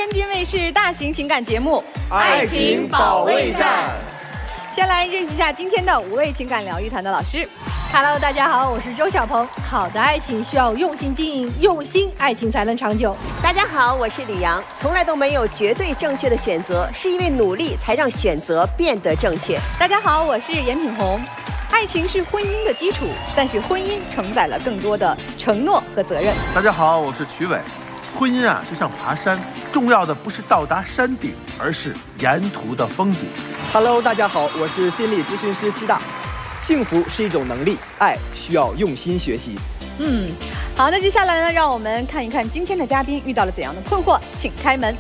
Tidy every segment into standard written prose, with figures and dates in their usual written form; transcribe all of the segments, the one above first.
天津卫视大型情感节目《爱情保卫战》。先来认识一下今天的5位情感疗愈团的老师。Hello， 大家好，我是周小鹏。好的爱情需要用心经营，用心爱情才能长久。大家好，我是李阳。从来都没有绝对正确的选择，是因为努力才让选择变得正确。大家好，我是严品红。爱情是婚姻的基础，但是婚姻承载了更多的承诺和责任。大家好，我是曲伟。婚姻啊，就像爬山，重要的不是到达山顶，而是沿途的风景。Hello， 大家好，我是心理咨询师西大。幸福是一种能力，爱需要用心学习。好，那接下来呢，让我们看一看今天的嘉宾遇到了怎样的困惑，请开门。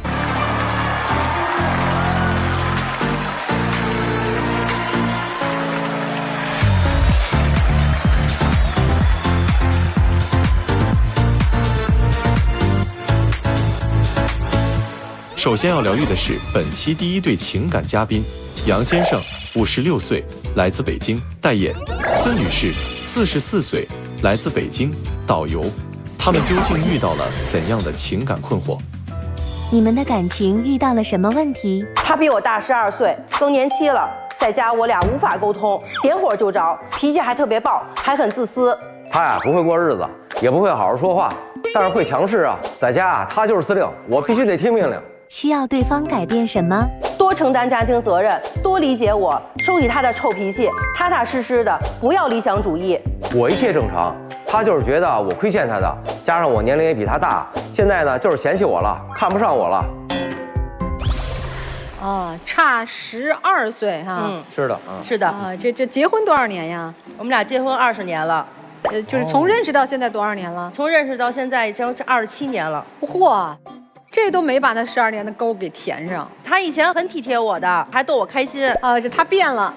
首先要疗愈的是本期第一对情感嘉宾，杨先生，56岁，来自北京，代言；孙女士，44岁，来自北京，导游。他们究竟遇到了怎样的情感困惑？你们的感情遇到了什么问题？他比我大12岁，更年期了，在家我俩无法沟通，点火就着，脾气还特别暴，还很自私。他呀不会过日子，也不会好好说话，但是会强势啊。在家啊，他就是司令，我必须得听命令。需要对方改变什么？多承担家庭责任，多理解我，收起他的臭脾气，踏踏实实的，不要理想主义。我一切正常，他就是觉得我亏欠他的，加上我年龄也比他大，现在呢就是嫌弃我了，看不上我了。差12岁哈。是的，是的。这结婚多少年呀？我们俩结婚20年了。就是从认识到现在多少年了？从认识到现在已经27年了。嚯！这都没把他12年的沟给填上。他以前很体贴我的，还逗我开心。就他变了，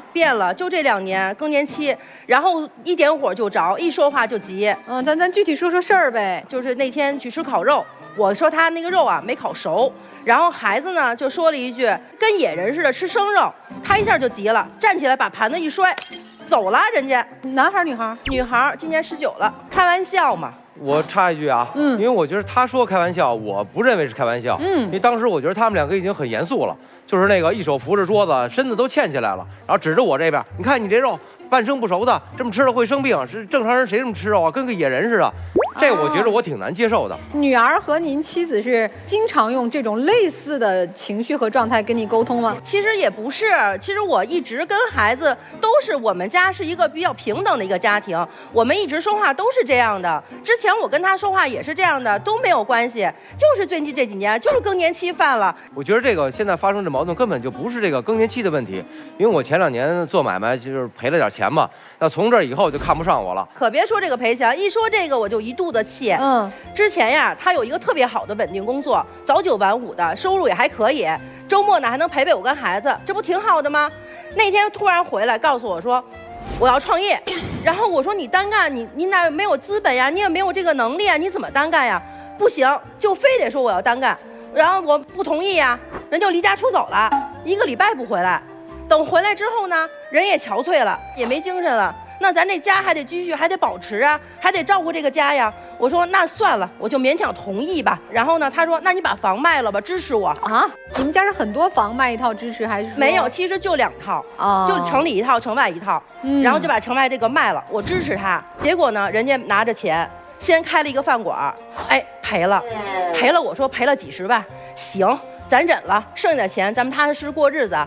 就这2年更年期，然后一点火就着，一说话就急。咱具体说说事儿呗。就是那天去吃烤肉，我说他那个肉啊没烤熟，然后孩子呢就说了一句跟野人似的吃生肉，他一下就急了，站起来把盘子一摔，走了。人家男孩女孩？女孩，今年19了，开玩笑嘛。我插一句啊，因为我觉得他说开玩笑，我不认为是开玩笑，因为当时我觉得他们两个已经很严肃了，就是那个一手扶着桌子，身子都欠起来了，然后指着我这边，你看你这肉半生不熟的，这么吃了会生病，是正常人谁这么吃肉啊？跟个野人似的。这我觉得我挺难接受的。女儿和您妻子是经常用这种类似的情绪和状态跟你沟通吗？其实也不是，其实我一直跟孩子都是，我们家是一个比较平等的一个家庭，我们一直说话都是这样的。之前我跟他说话也是这样的，都没有关系，就是最近这几年就是更年期犯了。我觉得这个现在发生这矛盾根本就不是这个更年期的问题，因为我前2年做买卖就是赔了点钱嘛，那从这以后就看不上我了。可别说这个赔钱，一说这个我就一肚子气。之前呀，他有一个特别好的稳定工作，早9晚5的，收入也还可以，周末呢还能陪陪我跟孩子，这不挺好的吗？那天突然回来告诉我说我要创业，然后我说你单干，你哪没有资本呀，你也没有这个能力啊，你怎么单干呀？不行，就非得说我要单干，然后我不同意呀，人就离家出走了，1个礼拜不回来，等回来之后呢，人也憔悴了，也没精神了。那咱这家还得继续，还得保持啊，还得照顾这个家呀。我说那算了，我就勉强同意吧。然后呢，他说那你把房卖了吧，支持我啊。你们家是很多房卖一套支持还是？没有，其实就2套，就城里一套，城外一套。然后就把城外这个卖了，我支持他。结果呢，人家拿着钱先开了一个饭馆，赔了。我说赔了几10万，行，咱忍了，剩下的钱咱们踏踏实实过日子。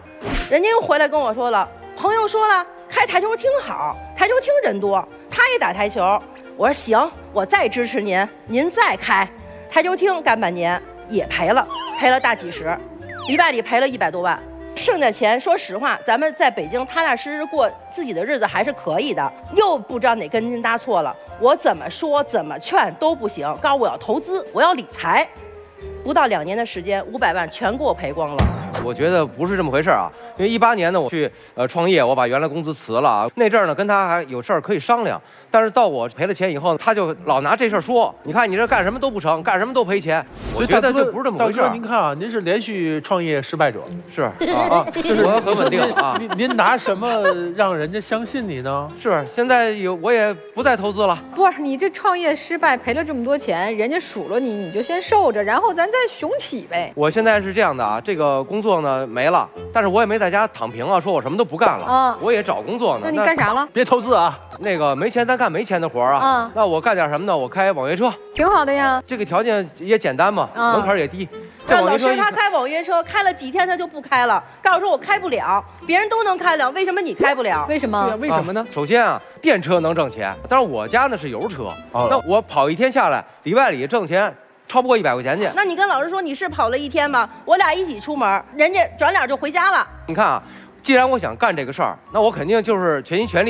人家又回来跟我说了，朋友说了。开台球厅好，台球厅人多，他也打台球。我说行，我再支持您，您再开台球厅，干半年也赔了大几十，礼拜里赔了100多万。剩下钱，说实话，咱们在北京踏踏实实过自己的日子还是可以的。又不知道哪根筋搭错了，我怎么说怎么劝都不行，告诉我要投资，我要理财，不到2年的时间，500万全给我赔光了。我觉得不是这么回事啊。因为18年呢，我去创业，我把原来公司辞了啊。那阵儿呢，跟他还有事儿可以商量，但是到我赔了钱以后，他就老拿这事儿说，你看你这干什么都不成，干什么都赔钱。我觉得这不是这么回事。大哥，您看啊，您是连续创业失败者，是啊，就是我很稳定啊。您拿什么让人家相信你呢？是，现在我也不再投资了。不是你这创业失败赔了这么多钱，人家数落你，你就先受着，然后咱再雄起呗。我现在是这样的啊，这个工作呢没了，但是我也没在家躺平啊，说我什么都不干了啊，我也找工作呢。那你干啥了？别投资啊！那个没钱咱干没钱的活啊。那我干点什么呢？我开网约车，挺好的呀。这个条件也简单嘛，门槛也低。老师他开网约车开了几天他就不开了，告诉说我开不了，别人都能开了，为什么你开不了？为什么？对啊，为什么呢？首先啊，电车能挣钱，但是我家呢是油车，那我跑一天下来，里外里挣钱超不过100块钱去。那你跟老师说你是跑了一天吗？我俩一起出门，人家转脸就回家了。你看啊，既然我想干这个事儿，那我肯定就是全心全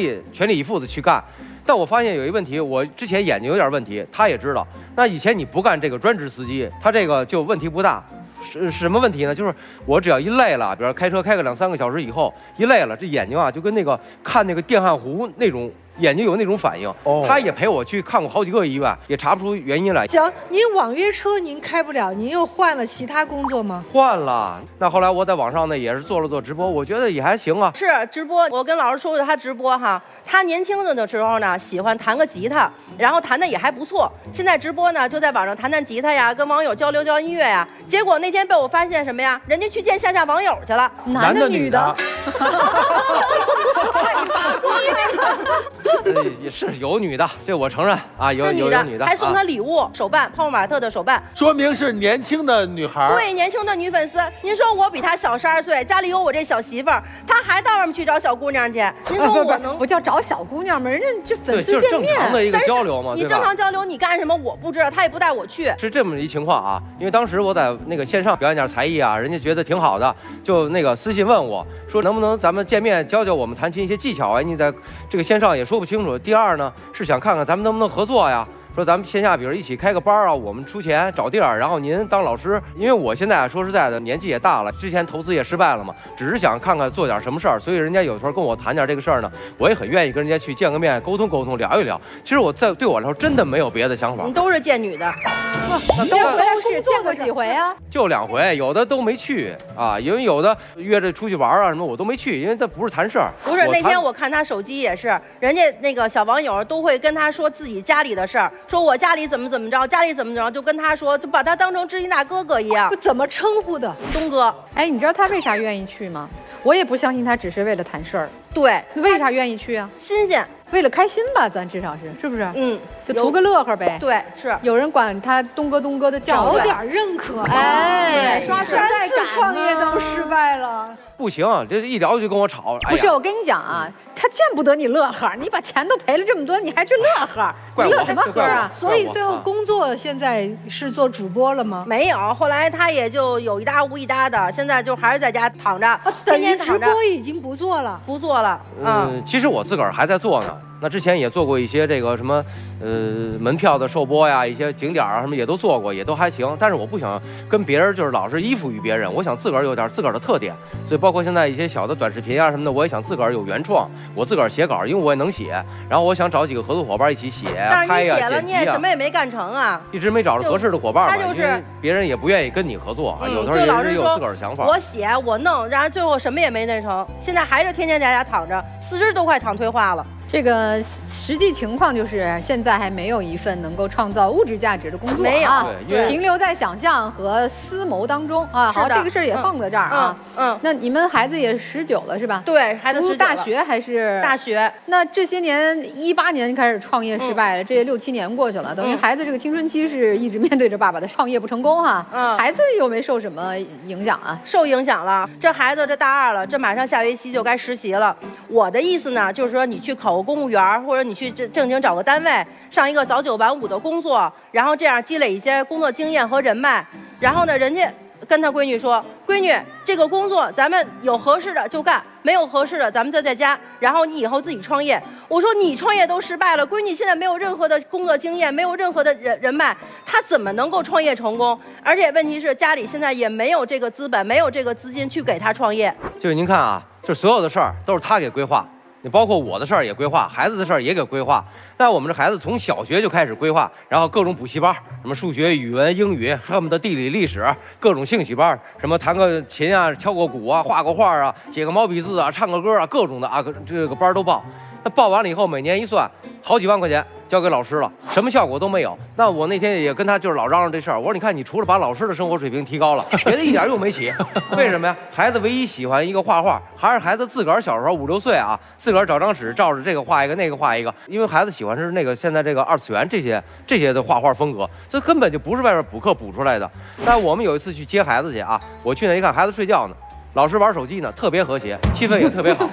力以赴的去干。但我发现有一问题，我之前眼睛有点问题，他也知道。那以前你不干这个专职司机，他这个就问题不大。是什么问题呢？就是我只要一累了，比如开车开个2、3个小时以后，一累了，这眼睛啊就跟那个看那个电焊壶那种。眼睛有那种反应，他也陪我去看过好几个医院，也查不出原因来。行，您网约车您开不了，您又换了其他工作吗？换了。那后来我在网上呢也是做了直播，我觉得也还行啊。是直播，我跟老师说过他直播哈，他年轻的时候呢喜欢弹个吉他，然后弹的也还不错。现在直播呢就在网上弹吉他呀，跟网友交流音乐呀。结果那天被我发现什么呀？人家去见下网友去了，男的女的。也是有女的，这我承认啊，有女的，还送她礼物，手办，泡泡玛特的手办，说明是年轻的女孩。对，年轻的女粉丝。您说我比她小12岁，家里有我这小媳妇儿，她还到外面去找小姑娘去。您说我能不叫找小姑娘吗？人家这粉丝见面，正常的一个交流嘛，你正常交流，你干什么我不知道，她也不带我去。是这么一情况啊，因为当时我在那个线上表演点才艺啊，人家觉得挺好的，就那个私信问我说能不能咱们见面教教我们弹琴一些技巧啊？你在这个线上也说不清楚。第二呢，是想看看咱们能不能合作呀？说咱们线下，比如一起开个班啊，我们出钱找地儿，然后您当老师。因为我现在说实在的，年纪也大了，之前投资也失败了嘛，只是想看看做点什么事儿。所以人家有时候跟我谈点这个事儿呢，我也很愿意跟人家去见个面，沟通沟通，聊一聊。其实我对我来说真的没有别的想法。你都是见女的，都是见过几回啊？就2回，有的都没去啊，因为有的约着出去玩啊什么，我都没去，因为这不是谈事儿。不是那天我看他手机也是，人家那个小网友都会跟他说自己家里的事儿，说我家里怎么着，家里怎么着，就跟他说，就把他当成知音大哥哥一样。怎么称呼的？东哥。哎，你知道他为啥愿意去吗？我也不相信他只是为了谈事儿。对，为啥愿意去啊？新鲜，为了开心吧，咱至少是不是？嗯，就图个乐呵呗。对，是有人管他东哥的叫，找点认可。哎，刷存在感。创业都失败了，不行，这一聊就跟我吵。不是，我跟你讲啊，他见不得你乐呵，你把钱都赔了这么多，你还去乐呵，你乐什么呵啊？所以最后工作现在是做主播了吗？没有，后来他也就有一搭无一搭的，现在就还是在家躺着，天天躺着。直播已经不做了，不做了。其实我自个儿还在做呢。那之前也做过一些这个什么，门票的售播呀，一些景点啊什么也都做过，也都还行。但是我不想跟别人就是老是依附于别人，我想自个儿有点自个儿的特点。所以包括现在一些小的短视频啊什么的，我也想自个儿有原创，我自个儿写稿，因为我也能写。然后我想找几个合作伙伴一起写、拍呀、剪辑啊。但是你写了，你也什么也没干成啊，一直没找着合适的伙伴嘛，就是因为别人也不愿意跟你合作啊。有时候人是有自个儿的想法。我写我弄，然后最后什么也没弄成，现在还是天天在家躺着，40都快躺退化了。这个实际情况就是现在还没有一份能够创造物质价值的工作，没有，停留在想象和思谋当中啊。好，这个事儿也放在这儿啊。那你们孩子也19了是吧？对，孩子读大学还是大学？那这些年18年开始创业失败了，这也6、7年过去了，等于孩子这个青春期是一直面对着爸爸的创业不成功哈。孩子有没受什么影响啊？受影响了。这孩子这大2了，这马上下学期就该实习了。我的意思呢，就是说你去考个公务员，或者你去正经找个单位，上一个早9晚5的工作，然后这样积累一些工作经验和人脉。然后呢，人家跟他闺女说，闺女，这个工作咱们有合适的就干，没有合适的咱们就在家，然后你以后自己创业。我说你创业都失败了，闺女现在没有任何的工作经验，没有任何的人脉，她怎么能够创业成功？而且问题是家里现在也没有这个资本，没有这个资金去给她创业。就是您看啊，就所有的事儿都是他给规划。你包括我的事儿也规划，孩子的事儿也给规划。那我们这孩子从小学就开始规划，然后各种补习班，什么数学、语文、英语，恨不得地理、历史，各种兴趣班，什么弹个琴啊、敲个鼓啊、画个画啊、写个毛笔字啊、唱个歌啊，各种的啊，这个班都报。那报完了以后，每年一算，好几万块钱交给老师了，什么效果都没有。那我那天也跟他就是老嚷嚷这事儿，我说你看，你除了把老师的生活水平提高了，别的一点用没起。为什么呀？孩子唯一喜欢一个画画，还是孩子自个儿小时候5、6岁啊，自个儿找张纸照着这个画一个，那个画一个，因为孩子喜欢是那个现在这个2次元这些的画画风格，这根本就不是外边补课补出来的。但我们有一次去接孩子去啊，我去那一看，孩子睡觉呢。老师玩手机呢，特别和谐，气氛也特别好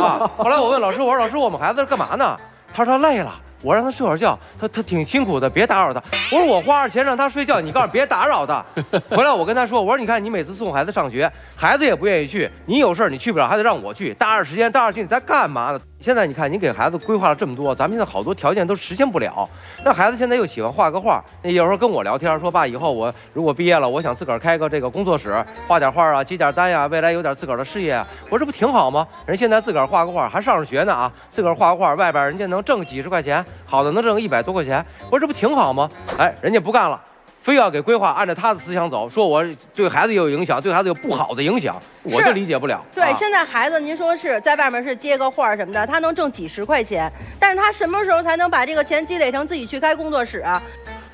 啊。后来我问老师，我说老师，我们孩子干嘛呢？他说他累了，我让他睡会儿觉，他挺辛苦的，别打扰他。我说我花着钱让他睡觉，你告诉别打扰他。回来我跟他说，我说你看你每次送孩子上学，孩子也不愿意去，你有事你去不了，还得让我去，大二时间大二去你在干嘛呢？现在你看，你给孩子规划了这么多，咱们现在好多条件都实现不了。那孩子现在又喜欢画个画，那有时候跟我聊天说，爸，以后我如果毕业了，我想自个儿开个这个工作室，画点画啊，接点单呀，未来有点自个儿的事业啊。我说这不挺好吗？人现在自个儿画个画，还上着学呢啊，自个儿画个画，外边人家能挣几十块钱，好的能挣100多块钱。我说这不挺好吗？哎，人家不干了。非要给规划按照他的思想走，说我对孩子有影响，对孩子有不好的影响，我就理解不了。对，现在孩子您说是在外面是接个画什么的，他能挣几十块钱，但是他什么时候才能把这个钱积累成自己去开工作室啊？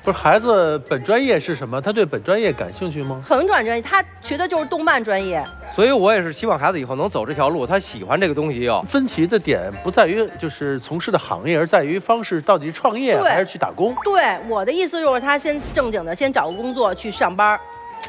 不是，孩子本专业是什么？他对本专业感兴趣吗？很专业，他学的就是动漫专业。所以我也是希望孩子以后能走这条路，他喜欢这个东西哟。分歧的点不在于就是从事的行业，而在于方式到底创业还是去打工。对，我的意思就是他先正经的先找个工作去上班。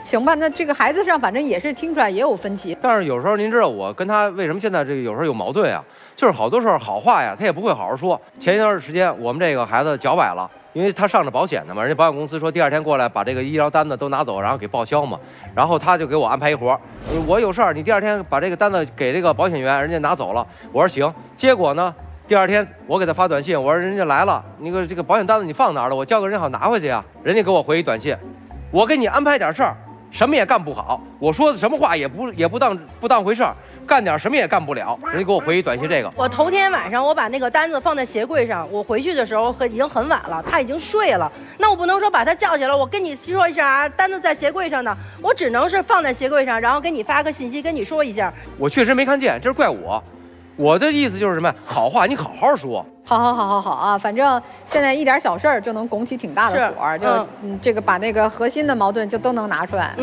行吧，那这个孩子上反正也是听出来也有分歧。但是有时候您知道我跟他为什么现在这个有时候有矛盾啊？就是好多时候好话呀，他也不会好好说。前一段时间我们这个孩子脚崴了。因为他上着保险的嘛，人家保险公司说第2天过来把这个医疗单子都拿走，然后给报销嘛。然后他就给我安排一活，我有事儿，你第2天把这个单子给这个保险员，人家拿走了。我说行。结果呢，第2天我给他发短信，我说人家来了，那个这个保险单子你放哪儿了？我交给人好拿回去啊。人家给我回一短信，我给你安排点事儿，什么也干不好，我说的什么话也不当回事儿。干点什么也干不了，人家给我回一短信这个。我头天晚上我把那个单子放在鞋柜上，我回去的时候已经很晚了，他已经睡了。那我不能说把他叫起来，我跟你说一下啊，单子在鞋柜上呢，我只能是放在鞋柜上，然后给你发个信息跟你说一下。我确实没看见，这是怪我。我的意思就是什么？好话你好好说。好啊，反正现在一点小事儿就能拱起挺大的火，就这个把那个核心的矛盾就都能拿出来。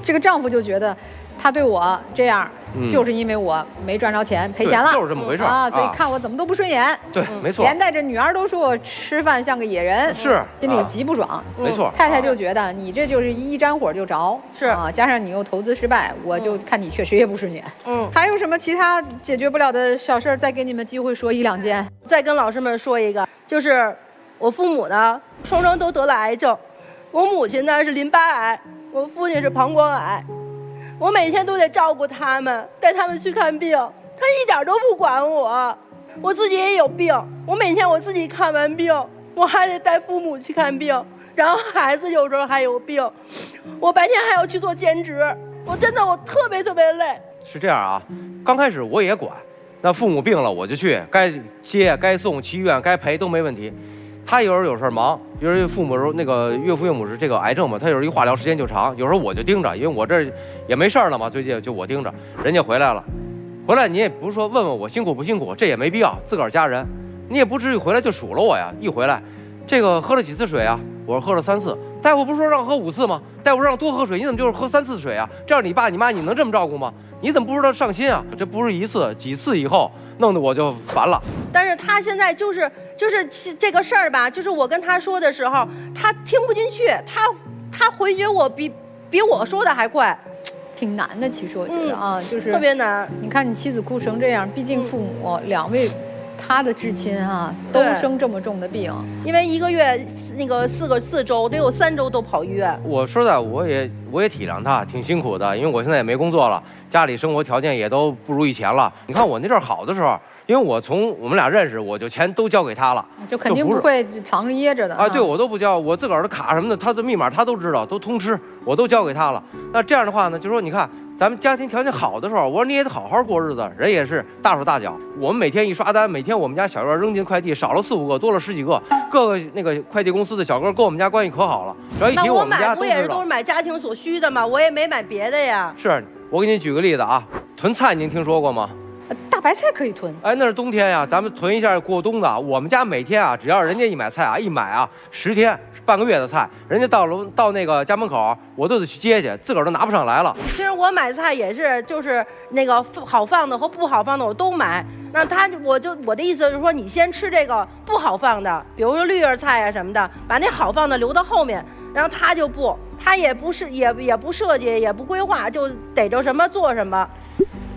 这个丈夫就觉得。他对我这样，就是因为我没赚着钱，赔钱了，就是这么回事啊！所以看我怎么都不顺眼。对，没错。连带着女儿都说我吃饭像个野人，是心里极不爽。没错。太太就觉得你这就是一沾火就着，是啊，加上你又投资失败，我就看你确实也不顺眼。还有什么其他解决不了的小事儿？再给你们机会说1、2件。再跟老师们说一个，就是我父母呢双都得了癌症，我母亲呢是淋巴癌，我父亲是膀胱癌。我每天都得照顾他们，带他们去看病，他一点都不管我。我自己也有病，我每天我自己看完病，我还得带父母去看病，然后孩子有时候还有病，我白天还要去做兼职，我特别累。是这样啊，刚开始我也管，那父母病了我就去，该接该送去医院该赔都没问题。他有时候有事忙，比如父母那个岳父岳母是这个癌症嘛，他有时候一化疗时间就长，有时候我就盯着，因为我这也没事了嘛，最近就我盯着。人家回来了，回来你也不是说问问我辛苦不辛苦，这也没必要，自个儿家人，你也不至于回来就数落我呀。一回来，这个喝了几次水啊？我说喝了3次。大夫不是说让喝5次吗？大夫让多喝水，你怎么就是喝3次水啊？这样你爸你妈你能这么照顾吗？你怎么不知道上心啊？这不是1次几次以后，弄得我就烦了。但是他现在就是这个事儿吧，就是我跟他说的时候，他听不进去，他回绝我比我说的还快，挺难的。其实我觉得就是特别难。你看你妻子哭成这样，毕竟父母2位他的至亲啊都生这么重的病，因为一个月那个4周得有3周都跑医院。我说实在，我也体谅他，挺辛苦的，因为我现在也没工作了，家里生活条件也都不如以前了。你看我那阵儿好的时候，因为我从我们俩认识，我就钱都交给他了，就肯定不会藏着掖着的啊。对，我都不交，我自个儿的卡什么的，他的密码他都知道，都通吃，我都交给他了。那这样的话呢，就说你看。咱们家庭条件好的时候，我说你也得好好过日子，人也是大手大脚。我们每天一刷单，每天我们家小院扔进快递少了4、5个，多了10几个，各个那个快递公司的小哥跟我们家关系可好了，只要一提我们家都知道。那我买不也是都是买家庭所需的吗？我也没买别的呀。是，我给你举个例子啊，囤菜您听说过吗？大白菜可以囤，哎，那是冬天呀，咱们囤一下过冬的。我们家每天啊，只要人家一买菜啊，一买啊10天。半个月的菜，人家到那个家门口，我都得去接去，自个儿都拿不上来了。其实我买菜也是，就是那个好放的和不好放的我都买。那我的意思就是说，你先吃这个不好放的，比如说绿叶菜啊什么的，把那好放的留到后面。然后他也不是也不设计，也不规划，就逮着什么做什么。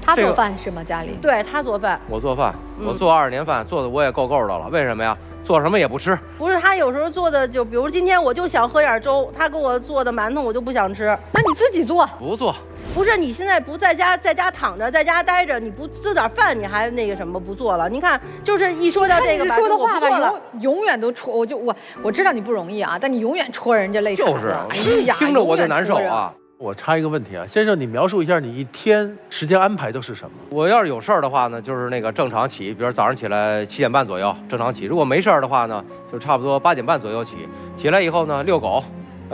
他做饭是吗？家里？对，他做饭。我做饭，我做20年饭，做的我也够的了。为什么呀？做什么也不吃。不是，他有时候做的就，比如今天我就想喝点粥，他给我做的馒头我就不想吃。那你自己做？不做。不是，你现在不在家躺着，在家待着，你不做点饭，你还那个什么不做了？你看，就是一说到这个吧，说的话吧，永远都戳，我知道你不容易啊，但你永远戳人家肋肠子。就是，哎呀，听着我就难受啊。我插一个问题啊，先生，你描述一下你一天时间安排都是什么？我要是有事儿的话呢，就是那个正常起，比如早上起来7点半左右正常起；如果没事儿的话呢，就差不多8点半左右起。起来以后呢，遛狗，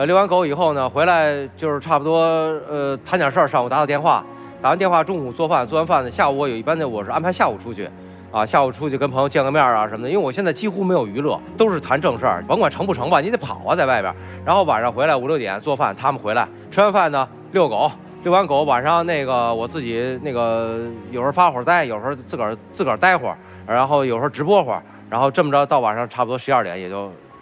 遛完狗以后呢，回来就是差不多谈点事儿，上午打电话，打完电话中午做饭，做完饭呢，下午一般的我是安排下午出去。啊，下午出去跟朋友见个面啊什么的，因为我现在几乎没有娱乐，都是谈正事儿，甭管成不成吧，你得跑啊，在外边。然后晚上回来5、6点做饭，他们回来吃完饭呢，遛狗，遛完狗晚上那个我自己那个有时候发会儿呆，有时候自个儿待会儿，然后有时候直播会儿，然后这么着到晚上差不多12点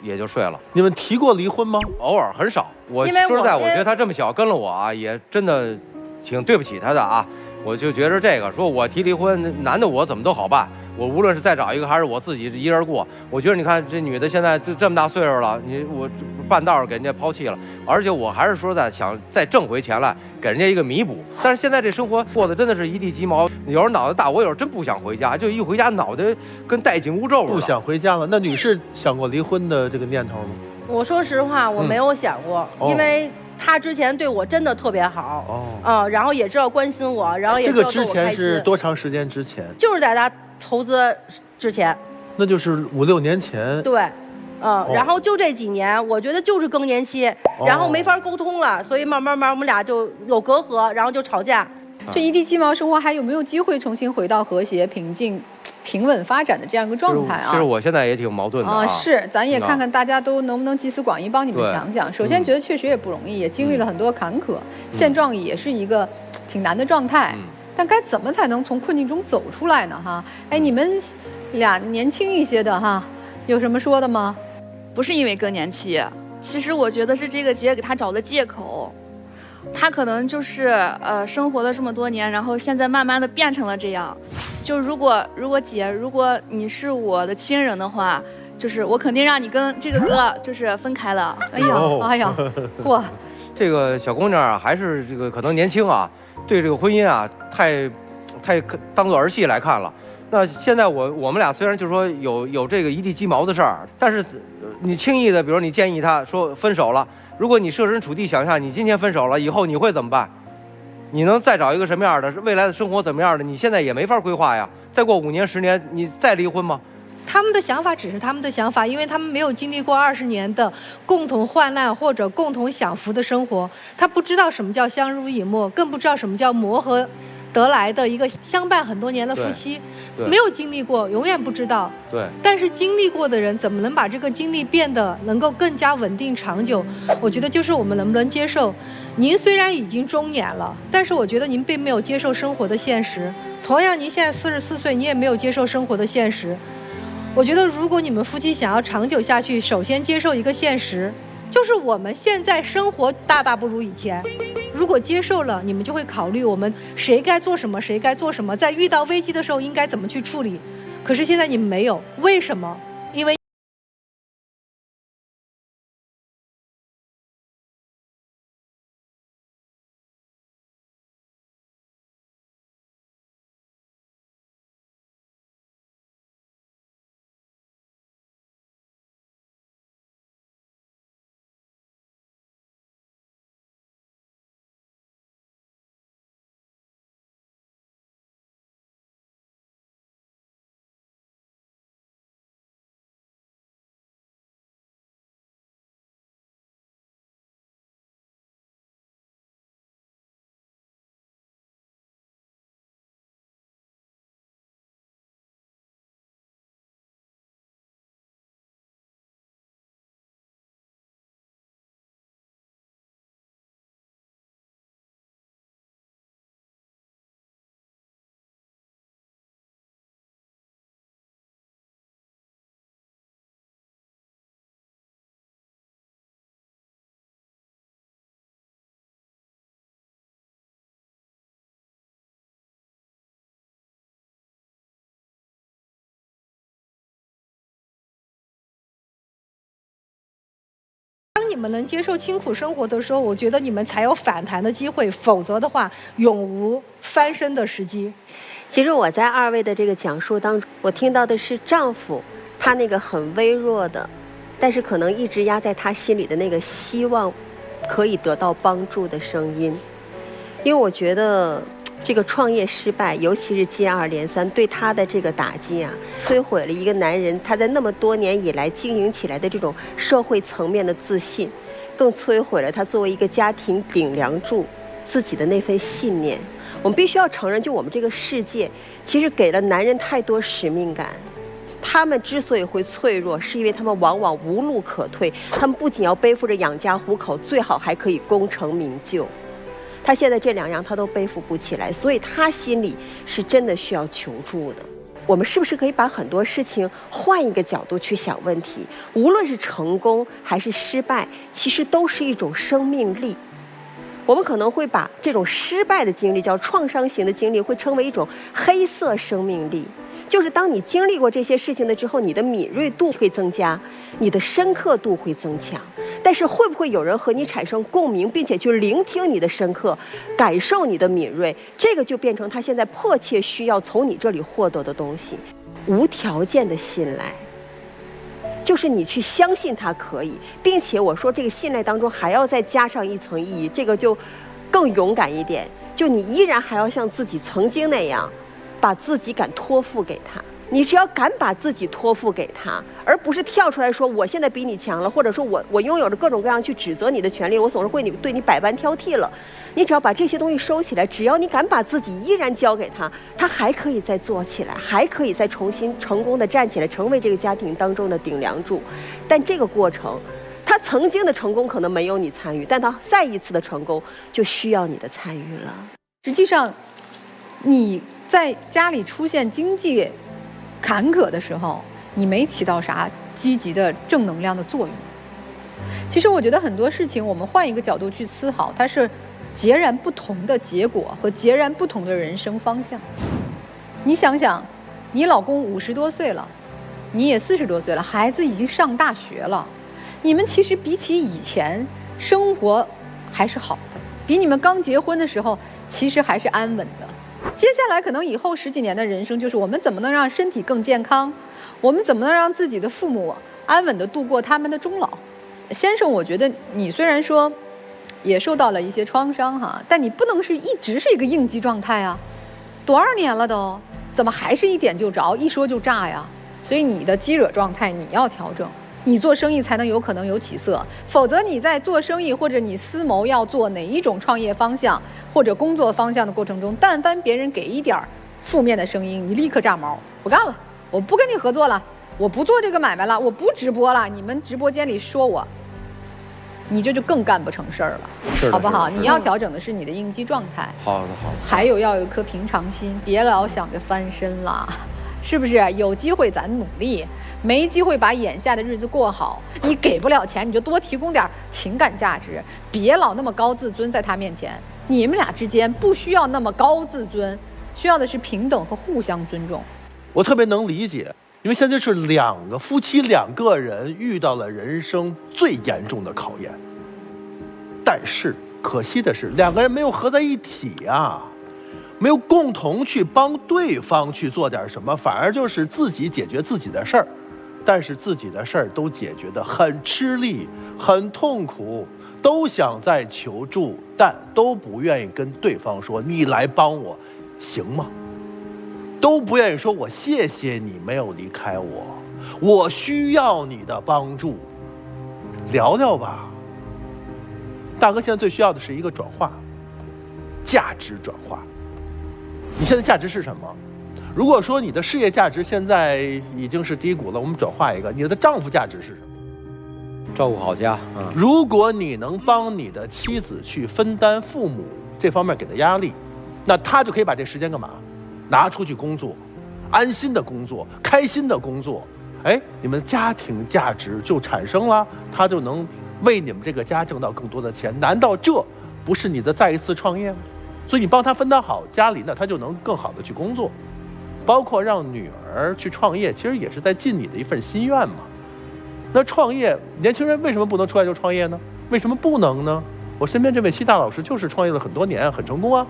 也就睡了。你们提过离婚吗？偶尔，很少。我说实在，我觉得他这么小跟了我啊，也真的挺对不起他的啊。我就觉着这个，说我提离婚，男的我怎么都好办。我无论是再找一个，还是我自己一人过，我觉得你看这女的现在这么大岁数了，我半道给人家抛弃了，而且我还是说想再挣回钱来，给人家一个弥补。但是现在这生活过得真的是一地鸡毛，有时候脑袋大，我有时候真不想回家，就一回家脑袋跟带紧箍咒似的。不想回家了。那女士想过离婚的这个念头吗？我说实话，我没有想过，因为他之前对我真的特别好，然后也知道关心我，然后也知道这个之前是多长时间之前？就是在他投资之前，那就是5、6年前。对，然后就这几年，我觉得就是更年期，然后没法沟通了，所以慢慢我们俩就有隔阂，然后就吵架。这一地鸡毛生活还有没有机会重新回到和谐、平静、平稳发展的这样一个状态啊？其实我现在也挺矛盾的啊。是，咱也看看大家都能不能集思广益，帮你们想想。首先觉得确实也不容易，也经历了很多坎坷，现状也是一个挺难的状态。但该怎么才能从困境中走出来呢？哈，哎，你们俩年轻一些的哈，有什么说的吗？不是因为更年期，其实我觉得是这个节给他找的借口。他可能就是生活了这么多年，然后现在慢慢的变成了这样。就如果姐，如果你是我的亲人的话，就是我肯定让你跟这个哥就是分开了。哎呀，嚯！这个小姑娘啊，还是这个可能年轻啊，对这个婚姻啊，太当做儿戏来看了。那现在我们俩虽然就是说有这个一地鸡毛的事儿，但是你轻易的，比如你建议他说分手了。如果你设身处地想一下，你今天分手了以后你会怎么办？你能再找一个什么样的未来的生活怎么样的？你现在也没法规划呀。再过5年10年，你再离婚吗？他们的想法只是他们的想法，因为他们没有经历过20年的共同患难或者共同享福的生活，他不知道什么叫相濡以沫，更不知道什么叫磨合得来的一个相伴很多年的夫妻，没有经历过，永远不知道。对。但是经历过的人，怎么能把这个经历变得能够更加稳定长久？我觉得就是我们能不能接受。您虽然已经中年了，但是我觉得您并没有接受生活的现实。同样，您现在44岁，你也没有接受生活的现实。我觉得，如果你们夫妻想要长久下去，首先接受一个现实，就是我们现在生活大大不如以前。如果接受了，你们就会考虑我们谁该做什么，谁该做什么，在遇到危机的时候应该怎么去处理。可是现在你们没有，为什么？因为当你们能接受清苦生活的时候，我觉得你们才有反弹的机会，否则的话，永无翻身的时机。其实我在二位的这个讲述当中，我听到的是丈夫他那个很微弱的，但是可能一直压在他心里的那个希望可以得到帮助的声音。因为我觉得这个创业失败，尤其是接二连三，对他的这个打击啊，摧毁了一个男人他在那么多年以来经营起来的这种社会层面的自信，更摧毁了他作为一个家庭顶梁柱自己的那份信念。我们必须要承认，就我们这个世界其实给了男人太多使命感。他们之所以会脆弱，是因为他们往往无路可退，他们不仅要背负着养家糊口，最好还可以功成名就。他现在这两样他都背负不起来，所以他心里是真的需要求助的。我们是不是可以把很多事情换一个角度去想问题？无论是成功还是失败，其实都是一种生命力。我们可能会把这种失败的经历，叫创伤型的经历，会称为一种黑色生命力。就是当你经历过这些事情的之后，你的敏锐度会增加，你的深刻度会增强。但是会不会有人和你产生共鸣，并且去聆听你的深刻，感受你的敏锐，这个就变成他现在迫切需要从你这里获得的东西。无条件的信赖，就是你去相信他可以，并且我说这个信赖当中还要再加上一层意义，这个就更勇敢一点，就你依然还要像自己曾经那样，把自己敢托付给他。你只要敢把自己托付给他，而不是跳出来说我现在比你强了，或者说我拥有着各种各样去指责你的权利，我总是会对你百般挑剔了。你只要把这些东西收起来，只要你敢把自己依然交给他，他还可以再做起来，还可以再重新成功的站起来，成为这个家庭当中的顶梁柱。但这个过程，他曾经的成功可能没有你参与，但他再一次的成功就需要你的参与了。实际上，你在家里出现经济坎坷的时候，你没起到啥积极的正能量的作用。其实我觉得很多事情我们换一个角度去思考，它是截然不同的结果和截然不同的人生方向。你想想，你老公50多岁了，你也40多岁了，孩子已经上大学了，你们其实比起以前生活还是好的，比你们刚结婚的时候其实还是安稳的。接下来可能以后10几年的人生，就是我们怎么能让身体更健康，我们怎么能让自己的父母安稳地度过他们的终老。先生，我觉得你虽然说也受到了一些创伤哈，但你不能是一直是一个应激状态啊，多少年了都，怎么还是一点就着，一说就炸呀？所以你的激惹状态你要调整，你做生意才能有可能有起色，否则你在做生意或者你思谋要做哪一种创业方向或者工作方向的过程中，但凡别人给一点负面的声音，你立刻炸毛，不干了，我不跟你合作了，我不做这个买卖了，我不直播了，你们直播间里说我，你这就更干不成事儿了，好不好？你要调整的是你的应激状态。好的好的。还有要有一颗平常心，别老想着翻身啦。是不是？有机会咱努力，没机会把眼下的日子过好。你给不了钱，你就多提供点情感价值，别老那么高自尊在他面前。你们俩之间不需要那么高自尊，需要的是平等和互相尊重。我特别能理解，因为现在是夫妻两个人遇到了人生最严重的考验。但是可惜的是，两个人没有合在一起啊，没有共同去帮对方去做点什么，反而就是自己解决自己的事儿，但是自己的事儿都解决得很吃力、很痛苦，都想再求助，但都不愿意跟对方说你来帮我，行吗？都不愿意说我谢谢你没有离开我，我需要你的帮助，聊聊吧。大哥现在最需要的是一个转化，价值转化。你现在价值是什么？如果说你的事业价值现在已经是低谷了，我们转化一个，你的丈夫价值是什么？照顾好家。如果你能帮你的妻子去分担父母这方面给的压力，那他就可以把这时间干嘛？拿出去工作，安心的工作，开心的工作。哎，你们家庭价值就产生了，他就能为你们这个家挣到更多的钱。难道这不是你的再一次创业吗？所以你帮他分担好家里，那他就能更好的去工作。包括让女儿去创业，其实也是在尽你的一份心愿嘛。那创业，年轻人为什么不能出来就创业呢？为什么不能呢？我身边这位西大老师就是创业了很多年，很成功啊。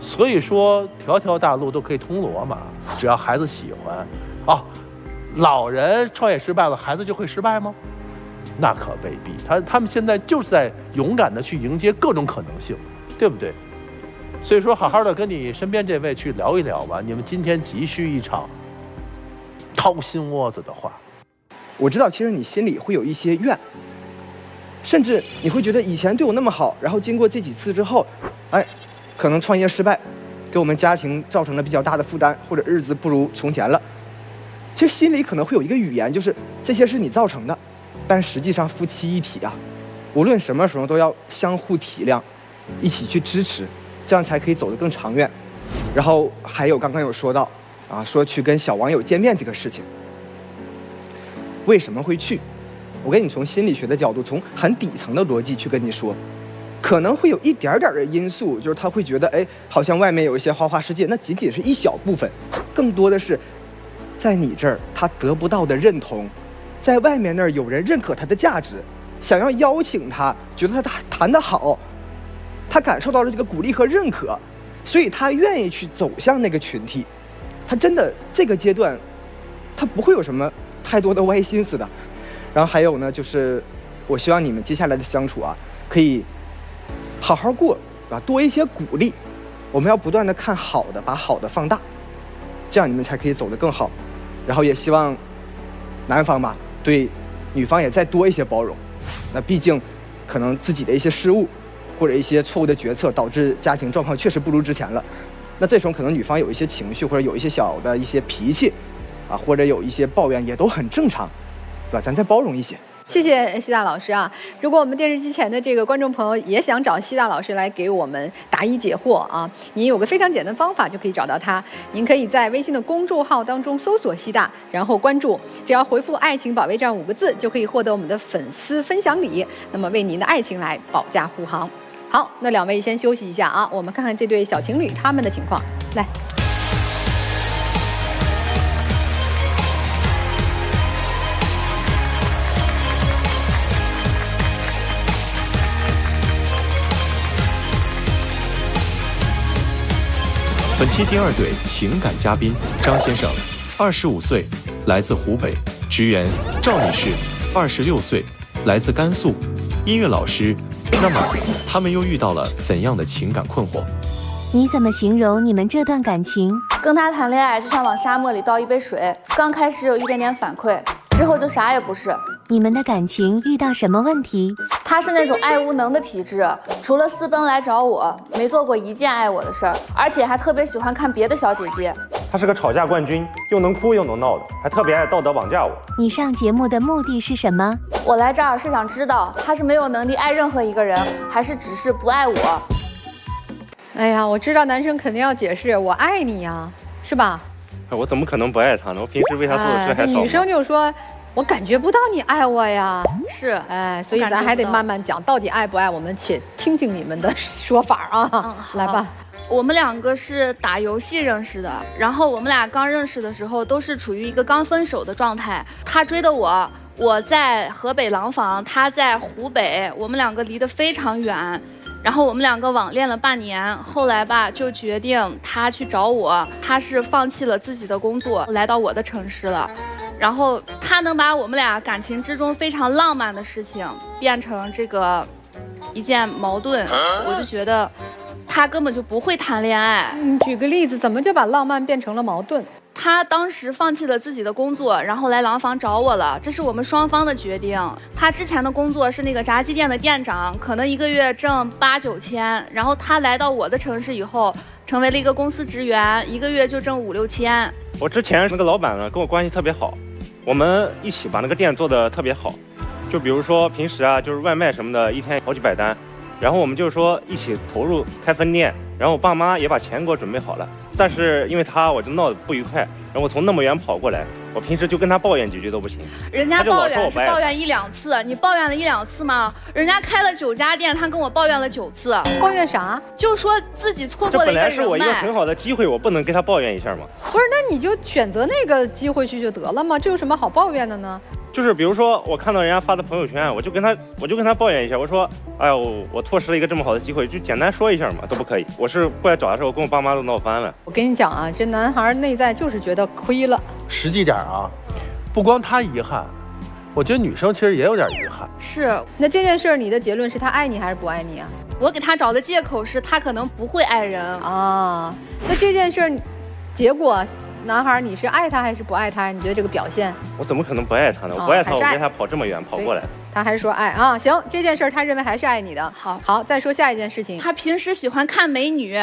所以说，条条大路都可以通罗马，只要孩子喜欢。啊，老人创业失败了，孩子就会失败吗？那可未必。他们现在就是在勇敢的去迎接各种可能性，对不对？所以说，好好的跟你身边这位去聊一聊吧。你们今天急需一场掏心窝子的话。我知道，其实你心里会有一些怨，甚至你会觉得以前对我那么好，然后经过这几次之后，哎，可能创业失败，给我们家庭造成了比较大的负担，或者日子不如从前了。其实心里可能会有一个语言，就是这些是你造成的，但实际上夫妻一体啊，无论什么时候都要相互体谅，一起去支持，这样才可以走得更长远。然后还有刚刚有说到啊，说去跟小网友见面这个事情，为什么会去？我跟你从心理学的角度，从很底层的逻辑去跟你说，可能会有一点点的因素，就是他会觉得，哎，好像外面有一些花花世界，那仅仅是一小部分，更多的是在你这儿他得不到的认同，在外面那儿有人认可他的价值，想要邀请他，觉得他谈得好，他感受到了这个鼓励和认可，所以他愿意去走向那个群体。他真的这个阶段，他不会有什么太多的歪心思的。然后还有呢，就是我希望你们接下来的相处啊，可以好好过，啊，多一些鼓励。我们要不断的看好的，把好的放大，这样你们才可以走得更好。然后也希望男方吧，对女方也再多一些包容。那毕竟可能自己的一些失误或者一些错误的决策，导致家庭状况确实不如之前了。那这种可能女方有一些情绪，或者有一些小的一些脾气，啊，或者有一些抱怨，也都很正常，对吧？咱再包容一些。谢谢西大老师啊！如果我们电视机前的这个观众朋友也想找西大老师来给我们答疑解惑啊，您有个非常简单的方法就可以找到他。您可以在微信的公众号当中搜索西大，然后关注，只要回复“爱情保卫战”5个字，就可以获得我们的粉丝分享礼，那么为您的爱情来保驾护航。好，那两位先休息一下啊，我们看看这对小情侣他们的情况。来。本期第二对情感嘉宾张先生，25岁，来自湖北；职员赵女士，26岁，来自甘肃；音乐老师。那么，他们又遇到了怎样的情感困惑？你怎么形容你们这段感情？跟他谈恋爱就像往沙漠里倒一杯水，刚开始有一点点反馈，之后就啥也不是。你们的感情遇到什么问题？他是那种爱无能的体质，除了私奔来找我，没做过一件爱我的事儿，而且还特别喜欢看别的小姐姐。他是个吵架冠军，又能哭又能闹的，还特别爱道德绑架我。你上节目的目的是什么？我来这儿是想知道他是没有能力爱任何一个人，还是只是不爱我。哎呀，我知道男生肯定要解释我爱你呀，是吧？我怎么可能不爱他呢？我平时为他做的事还少吗？女生就说。我感觉不到你爱我呀，是，哎，所以咱还得慢慢讲，到底爱不爱，我们且听听你们的说法啊。来吧，我们两个是打游戏认识的，然后我们俩刚认识的时候都是处于一个刚分手的状态，他追的我，我在河北廊坊，他在湖北，我们两个离得非常远。然后我们两个网恋了半年，后来吧就决定他去找我，他是放弃了自己的工作，来到我的城市了。然后他能把我们俩感情之中非常浪漫的事情变成这个一件矛盾，我就觉得他根本就不会谈恋爱。你举个例子，怎么就把浪漫变成了矛盾？他当时放弃了自己的工作，然后来廊坊找我了，这是我们双方的决定。他之前的工作是那个炸鸡店的店长，可能一个月挣8、9千，然后他来到我的城市以后，成为了一个公司职员，一个月就挣5、6千。我之前那个老板呢，跟我关系特别好，我们一起把那个店做得特别好。就比如说平时啊，就是外卖什么的，一天好几百单，然后我们就是说一起投入开分店，然后我爸妈也把钱给我准备好了。但是因为他，我就闹得不愉快，然后我从那么远跑过来，我平时就跟他抱怨几句都不行。人家抱怨是抱怨1、2次，你抱怨了1、2次吗？人家开了9家店，他跟我抱怨了9次。抱怨啥？就说自己错过了一个人脉。这本来是我一个很好的机会，我不能跟他抱怨一下吗？不是，那你就选择那个机会去就得了吗？这有什么好抱怨的呢？就是比如说我看到人家发的朋友圈，我就跟他抱怨一下，我说，哎呀，我错失了一个这么好的机会，就简单说一下嘛，都不可以。我是过来找的时候，跟我爸妈都闹翻了。我跟你讲啊，这男孩内在就是觉得亏了。实际点啊，不光他遗憾，我觉得女生其实也有点遗憾。是，那这件事你的结论是他爱你还是不爱你啊？我给他找的借口是他可能不会爱人啊。那这件事结果。男孩，你是爱他还是不爱他？你觉得这个表现？我怎么可能不爱他呢？我不爱他，我为他跑这么远跑过来。他还是说爱啊？行，这件事他认为还是爱你的。好，再说下一件事情。他平时喜欢看美女，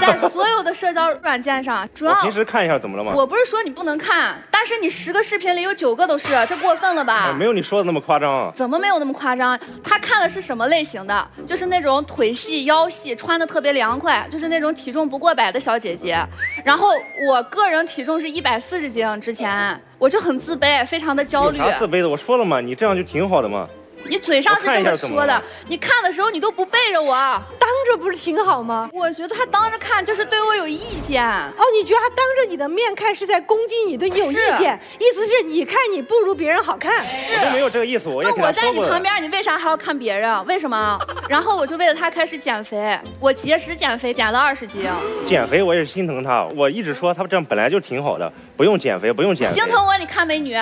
在所有的社交软件上，主要我平时看一下怎么了吗？我不是说你不能看，但是你10个视频里有9个都是，这过分了吧？没有你说的那么夸张啊。怎么没有那么夸张？他看的是什么类型的？就是那种腿细腰细，穿的特别凉快，就是那种体重不过100的小姐姐。然后我个人体重是140斤，之前我就很自卑，非常的焦虑。有啥自卑的？我说了嘛，你这样就挺好的嘛。你嘴上是这么说的，你看的时候你都不背着我，当着不是挺好吗？我觉得他当着看就是对我有意见。哦，你觉得他当着你的面看是在攻击你，对你有意见？意思是你看你不如别人好看？是，我都没有这个意思。我也那我在你旁边，你为啥还要看别人？为什么？然后我就为了他开始减肥，我节食减肥，减了20斤。减肥我也是心疼他，我一直说他这样本来就挺好的，不用减肥，不用减肥。心疼我？你看美女，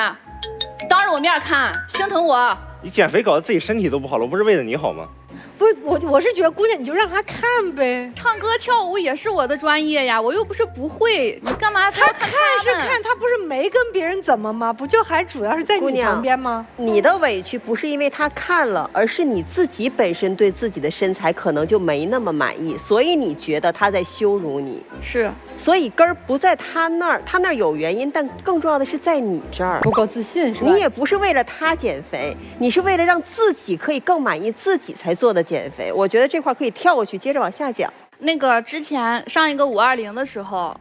当着我面看，心疼我。你减肥搞得自己身体都不好了，不是为了你好吗？不是我是觉得姑娘你就让她看呗，唱歌跳舞也是我的专业呀，我又不是不会，你干嘛？她看是看，她不是没跟别人怎么吗？不就还主要是在你旁边吗？你的委屈不是因为她看了，而是你自己本身对自己的身材可能就没那么满意，所以你觉得她在羞辱你。是，所以根儿不在她那儿，她那儿有原因，但更重要的是在你这儿不够自信是吧？你也不是为了她减肥，你是为了让自己可以更满意自己才做的减肥。我觉得这块可以跳过去，接着往下讲。那个之前上一个520的时候，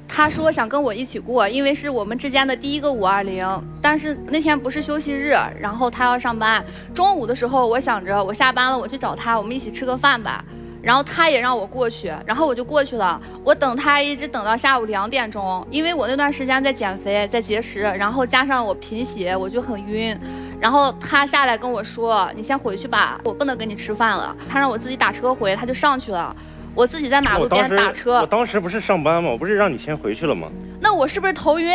他说想跟我一起过，因为是我们之间的第一个520。但是那天不是休息日，然后他要上班。中午的时候，我想着我下班了，我去找他，我们一起吃个饭吧。然后他也让我过去，然后我就过去了。我等他一直等到下午2点钟，因为我那段时间在减肥，在节食，然后加上我贫血，我就很晕。然后他下来跟我说：“你先回去吧，我不能跟你吃饭了。”他让我自己打车回，他就上去了。我自己在马路边打车。我当时不是上班吗？我不是让你先回去了吗？那我是不是头晕？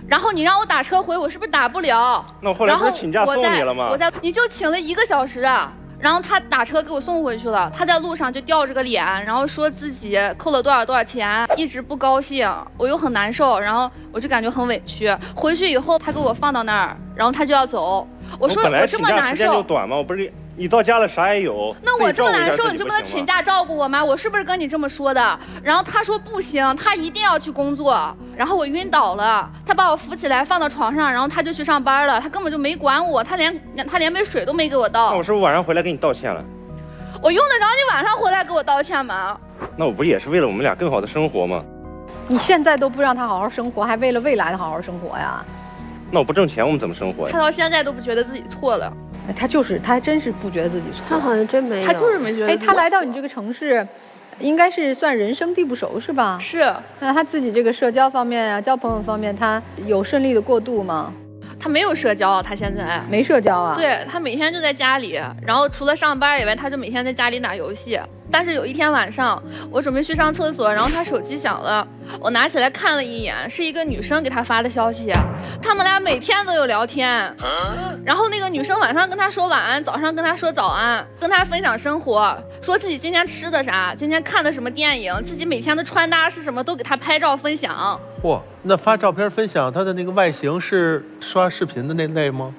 然后你让我打车回，我是不是打不了？那我后来不是请假送你了吗？你就请了1个小时啊。然后他打车给我送回去了，他在路上就吊着个脸，然后说自己扣了多少钱，一直不高兴，我又很难受，然后我就感觉很委屈。回去以后他给我放到那儿，然后他就要走。我说我这么难受，时间就短吗？我不是你到家了啥也有，那我这么难受，你就不能请假照顾我吗？我是不是跟你这么说的？然后他说不行，他一定要去工作。然后我晕倒了，他把我扶起来放到床上，然后他就去上班了，他根本就没管我，他连杯水都没给我倒。那我是不是晚上回来给你道歉了？我用得着你晚上回来给我道歉吗？那我不是也是为了我们俩更好的生活吗？你现在都不让他好好生活，还为了未来的好好生活呀？那我不挣钱，我们怎么生活呀？他到现在都不觉得自己错了。他还真是不觉得自己错。他好像真没有。他就是没觉得。他来到你这个城市，应该是算人生地不熟是吧？是。那他自己这个社交方面啊，交朋友方面，他有顺利的过渡吗？他没有社交，他现在没社交啊？对，他每天就在家里，然后除了上班以外，他就每天在家里打游戏。但是有一天晚上，我准备去上厕所，然后他手机响了，我拿起来看了一眼，是一个女生给他发的消息，他们俩每天都有聊天，然后那个女生晚上跟他说晚安，早上跟他说早安，跟他分享生活，说自己今天吃的啥，今天看的什么电影，自己每天的穿搭是什么，都给他拍照分享。嚯，那发照片分享他的那个外形是刷视频的那类吗？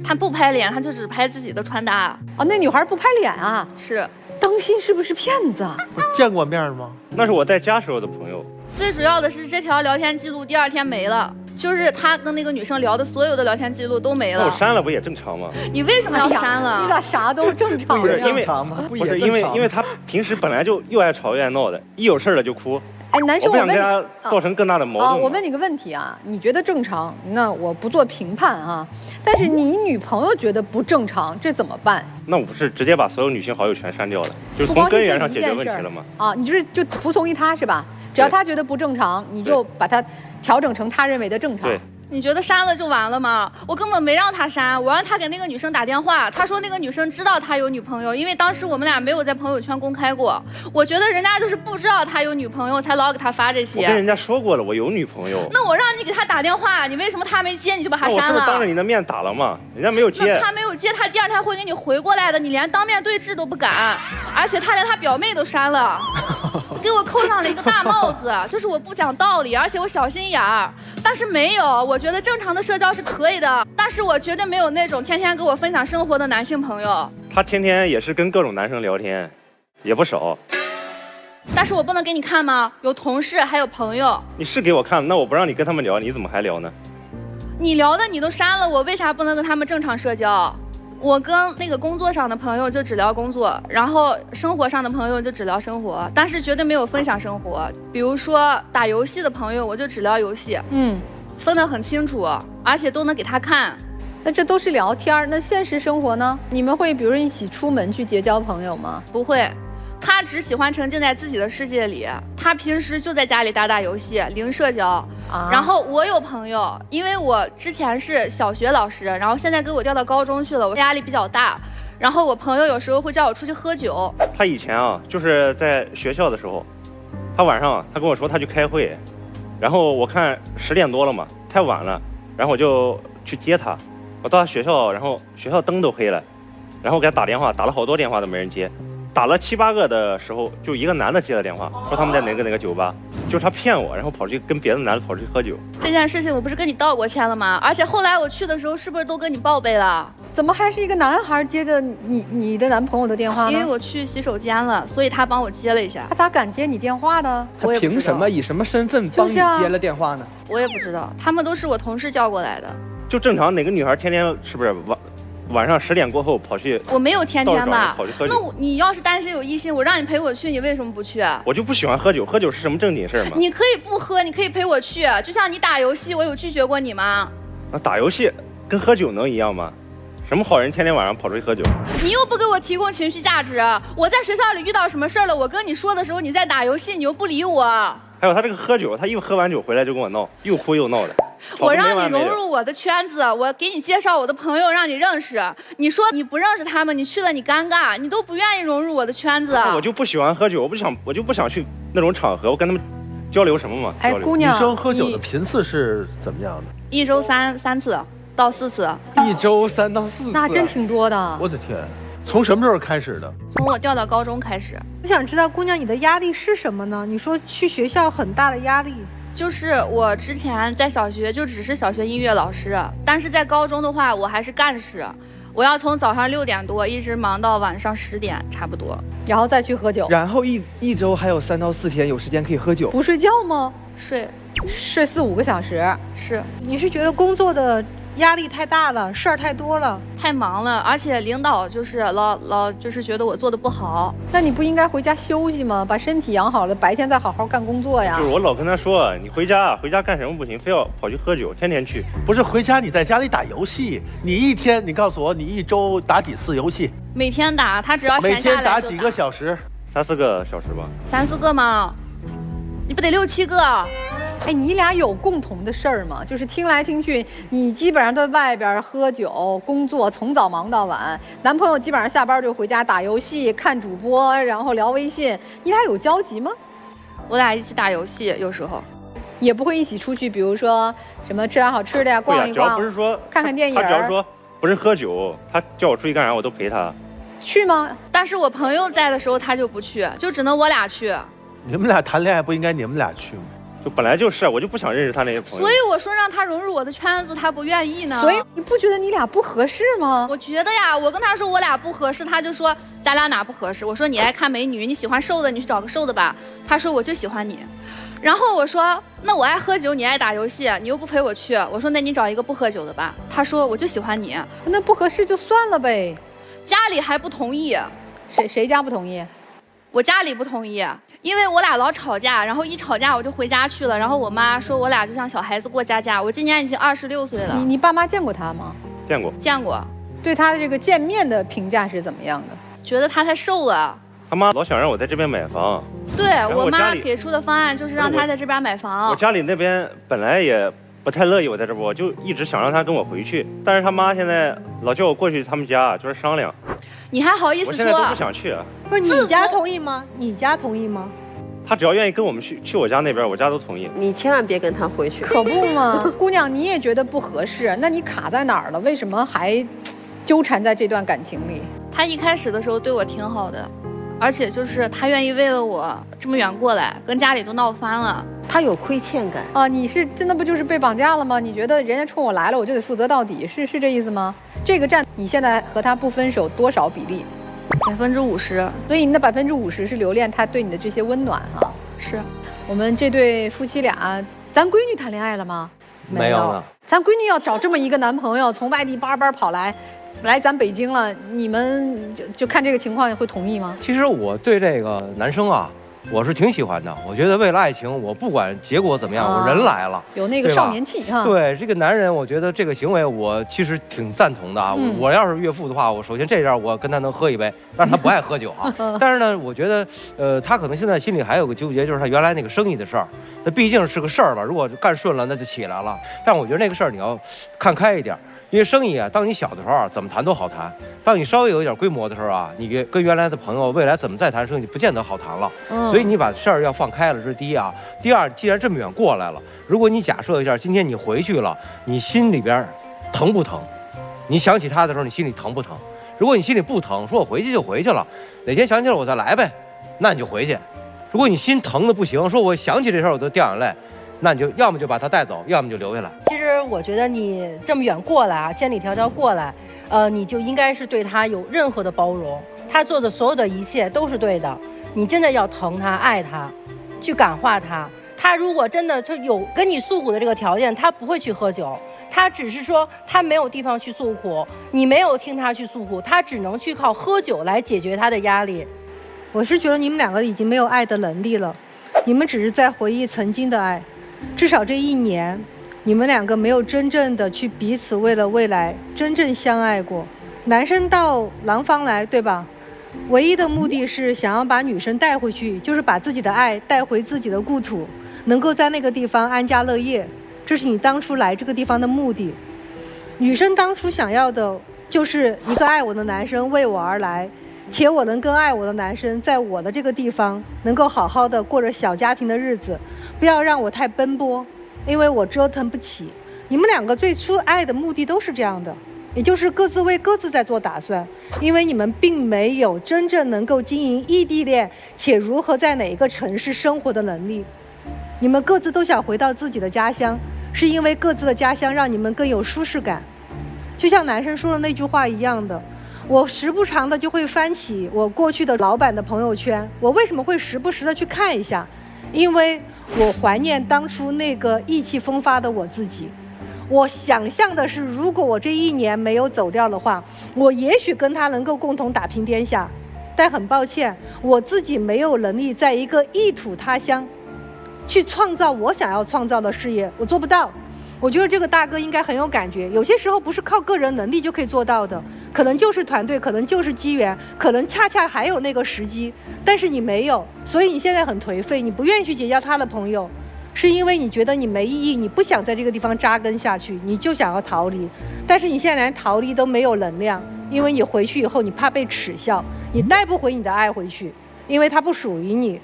他不拍脸，他就只拍自己的穿搭。哦，那女孩不拍脸啊？是。当心是不是骗子？见过面吗？那是我在家时候的朋友。最主要的是这条聊天记录第2天没了，就是他跟那个女生聊的所有的聊天记录都没了。那我删了不也正常吗？你为什么要删了？你咋啥都正常？不是因为不是因为他平时本来就又爱吵又爱闹的，一有事了就哭。哎，男生，我不想跟他造成更大的矛盾。我问你个问题啊，你觉得正常？那我不做评判啊。但是你女朋友觉得不正常，这怎么办？那我不是直接把所有女性好友全删掉了，就是从根源上解决问题了吗？啊，你就服从于他是吧？只要他觉得不正常，你就把它调整成他认为的正常。对。你觉得删了就完了吗？我根本没让他删，我让他给那个女生打电话。他说那个女生知道他有女朋友，因为当时我们俩没有在朋友圈公开过。我觉得人家就是不知道他有女朋友，才老给他发这些。我跟人家说过了，我有女朋友。那我让你给他打电话，你为什么他没接你就把他删了？我是不是当着你的面打了吗？人家没有接。那他没有接，他第2天会给你回过来的，你连当面对质都不敢，而且他连他表妹都删了，给我扣上了一个大帽子，就是我不讲道理，而且我小心眼儿。但是没有，我觉得正常的社交是可以的，但是我绝对没有那种天天跟我分享生活的男性朋友。他天天也是跟各种男生聊天，也不少。但是我不能给你看吗？有同事还有朋友。你是给我看，那我不让你跟他们聊，你怎么还聊呢？你聊的你都删了，我为啥不能跟他们正常社交？我跟那个工作上的朋友就只聊工作，然后生活上的朋友就只聊生活，但是绝对没有分享生活。比如说打游戏的朋友，我就只聊游戏，分得很清楚，而且都能给他看。那这都是聊天，那现实生活呢？你们会比如一起出门去结交朋友吗？不会。他只喜欢沉浸在自己的世界里，他平时就在家里打游戏，零社交。然后我有朋友，因为我之前是小学老师，然后现在给我调到高中去了，我压力比较大。然后我朋友有时候会叫我出去喝酒。他以前啊，就是在学校的时候，他晚上他跟我说他去开会，然后我看10点多了嘛，太晚了，然后我就去接他。我到他学校，然后学校灯都黑了，然后给他打电话，打了好多电话都没人接。打了7、8个的时候，就一个男的接了电话，说他们在哪个酒吧，就是他骗我，然后跑去跟别的男的跑去喝酒。这件事情我不是跟你道过歉了吗？而且后来我去的时候，是不是都跟你报备了？怎么还是一个男孩接的你的男朋友的电话呢？因为我去洗手间了，所以他帮我接了一下。他咋敢接你电话呢？他凭什么以什么身份帮你接了电话呢？我也不知道，他们都是我同事叫过来的。就正常哪个女孩天天是不是晚上10点过后跑去？我没有天天吧，跑去喝酒。那你要是担心有异性，我让你陪我去，你为什么不去？我就不喜欢喝酒，喝酒是什么正经事吗？你可以不喝，你可以陪我去，就像你打游戏，我有拒绝过你吗？那打游戏跟喝酒能一样吗？什么好人天天晚上跑出去喝酒？你又不给我提供情绪价值，我在学校里遇到什么事儿了，我跟你说的时候你在打游戏，你又不理我。还有他这个喝酒，他一喝完酒回来就跟我闹，又哭又闹的。我让你融入我的圈子，我给你介绍我的朋友，让你认识。你说你不认识他们，你去了你尴尬，你都不愿意融入我的圈子。我就不喜欢喝酒，我就不想去那种场合，我跟他们交流什么嘛？哎，姑娘，女生喝酒的频次是怎么样的？ 1周3次到4次。1周3到4次，那真挺多的。我的天！从什么时候开始的？从我调到高中开始。我想知道，姑娘，你的压力是什么呢？你说去学校很大的压力。就是我之前在小学就只是小学音乐老师，但是在高中的话我还是干事，我要从早上6点多一直忙到晚上10点差不多，然后再去喝酒，然后一周还有3到4天有时间可以喝酒，不睡觉吗？睡4、5个小时。是，你是觉得工作的压力太大了，事儿太多了，太忙了，而且领导就是老就是觉得我做的不好。那你不应该回家休息吗？把身体养好了，白天再好好干工作呀。就是我老跟他说，你回家干什么不行，非要跑去喝酒，天天去。不是回家你在家里打游戏，你一天你告诉我你一周打几次游戏？每天打，他只要闲下来就每天打几个小时？3、4个小时吧。3、4个吗？你不得6、7个？哎，你俩有共同的事儿吗？就是听来听去，你基本上在外边喝酒、工作，从早忙到晚。男朋友基本上下班就回家打游戏、看主播，然后聊微信。你俩有交集吗？我俩一起打游戏，有时候也不会一起出去，比如说什么吃点好吃的呀，逛一逛。只要不是说看看电影。他只要说不是喝酒，他叫我出去干啥我都陪他。去吗？但是我朋友在的时候他就不去，就只能我俩去。你们俩谈恋爱不应该你们俩去吗？就本来就是，我就不想认识他那些朋友。所以我说让他融入我的圈子，他不愿意呢。所以你不觉得你俩不合适吗？我觉得呀，我跟他说我俩不合适，他就说咱俩哪不合适？我说你爱看美女，你喜欢瘦的，你去找个瘦的吧。他说我就喜欢你。然后我说那我爱喝酒，你爱打游戏，你又不陪我去。我说那你找一个不喝酒的吧。他说我就喜欢你。那不合适就算了呗。家里还不同意。谁家不同意？我家里不同意，因为我俩老吵架，然后一吵架我就回家去了，然后我妈说我俩就像小孩子过家家。我今年已经26岁了。你爸妈见过他吗？见过。见过。对他的这个见面的评价是怎么样的？觉得他太瘦了。他妈老想让我在这边买房。对，我妈给出的方案就是让他在这边买房。我家里那边本来也不太乐意我在这边，我就一直想让他跟我回去，但是他妈现在老叫我过去他们家，就是商量。你还好意思说？我现在都不想去。不是你家同意吗？你家同意吗？他只要愿意跟我们去我家那边，我家都同意。你千万别跟他回去。可不嘛，姑娘，你也觉得不合适，那你卡在哪儿了？为什么还纠缠在这段感情里？他一开始的时候对我挺好的，而且就是他愿意为了我这么远过来，跟家里都闹翻了。他有亏欠感啊！你是真的不就是被绑架了吗？你觉得人家冲我来了，我就得负责到底，是这意思吗？这个占你现在和他不分手多少比例？50%。所以你的50%是留恋他对你的这些温暖啊。是。我们这对夫妻俩，咱闺女谈恋爱了吗？没有呢。咱闺女要找这么一个男朋友，从外地巴跑来咱北京了，你们就看这个情况会同意吗？其实我对这个男生啊，我是挺喜欢的。我觉得为了爱情，我不管结果怎么样，我人来了，有那个少年气哈。对这个男人，我觉得这个行为我其实挺赞同的啊。我要是岳父的话，我首先这样我跟他能喝一杯，但是他不爱喝酒啊。但是呢，我觉得他可能现在心里还有个纠结，就是他原来那个生意的事儿，那毕竟是个事儿了，如果干顺了那就起来了。但我觉得那个事儿你要看开一点。因为生意啊，当你小的时候啊，怎么谈都好谈；当你稍微有一点规模的时候啊，你跟原来的朋友未来怎么再谈生意，不见得好谈了。所以你把事儿要放开了，这是第一啊。第二，既然这么远过来了，如果你假设一下，今天你回去了，你心里边疼不疼？你想起他的时候，你心里疼不疼？如果你心里不疼，说我回去就回去了，哪天想起来我再来呗，那你就回去。如果你心疼的不行，说我想起这事儿我都掉眼泪。那你就要么就把他带走，要么就留下来。其实我觉得你这么远过来啊，千里迢迢过来，你就应该是对他有任何的包容，他做的所有的一切都是对的。你真的要疼他、爱他，去感化他。他如果真的就有跟你诉苦的这个条件，他不会去喝酒，他只是说他没有地方去诉苦，你没有听他去诉苦，他只能去靠喝酒来解决他的压力。我是觉得你们两个已经没有爱的能力了，你们只是在回忆曾经的爱。至少这1年，你们两个没有真正的去彼此为了未来真正相爱过。男生到廊坊来，对吧？唯一的目的是想要把女生带回去，就是把自己的爱带回自己的故土，能够在那个地方安家乐业。这是你当初来这个地方的目的。女生当初想要的就是一个爱我的男生为我而来，且我能跟爱我的男生在我的这个地方能够好好的过着小家庭的日子。不要让我太奔波，因为我折腾不起。你们两个最初爱的目的都是这样的，也就是各自为各自在做打算，因为你们并没有真正能够经营异地恋且如何在哪一个城市生活的能力。你们各自都想回到自己的家乡，是因为各自的家乡让你们更有舒适感。就像男生说的那句话一样的，我时不常的就会翻起我过去的老板的朋友圈。我为什么会时不时的去看一下？因为我怀念当初那个意气风发的我自己，我想象的是，如果我这1年没有走掉的话，我也许跟他能够共同打拼天下。但很抱歉，我自己没有能力在一个异土他乡去创造我想要创造的事业，我做不到。我觉得这个大哥应该很有感觉，有些时候不是靠个人能力就可以做到的，可能就是团队，可能就是机缘，可能恰恰还有那个时机，但是你没有，所以你现在很颓废，你不愿意去结交他的朋友，是因为你觉得你没意义，你不想在这个地方扎根下去，你就想要逃离，但是你现在连逃离都没有能量，因为你回去以后你怕被耻笑，你带不回你的爱回去，因为它不属于你。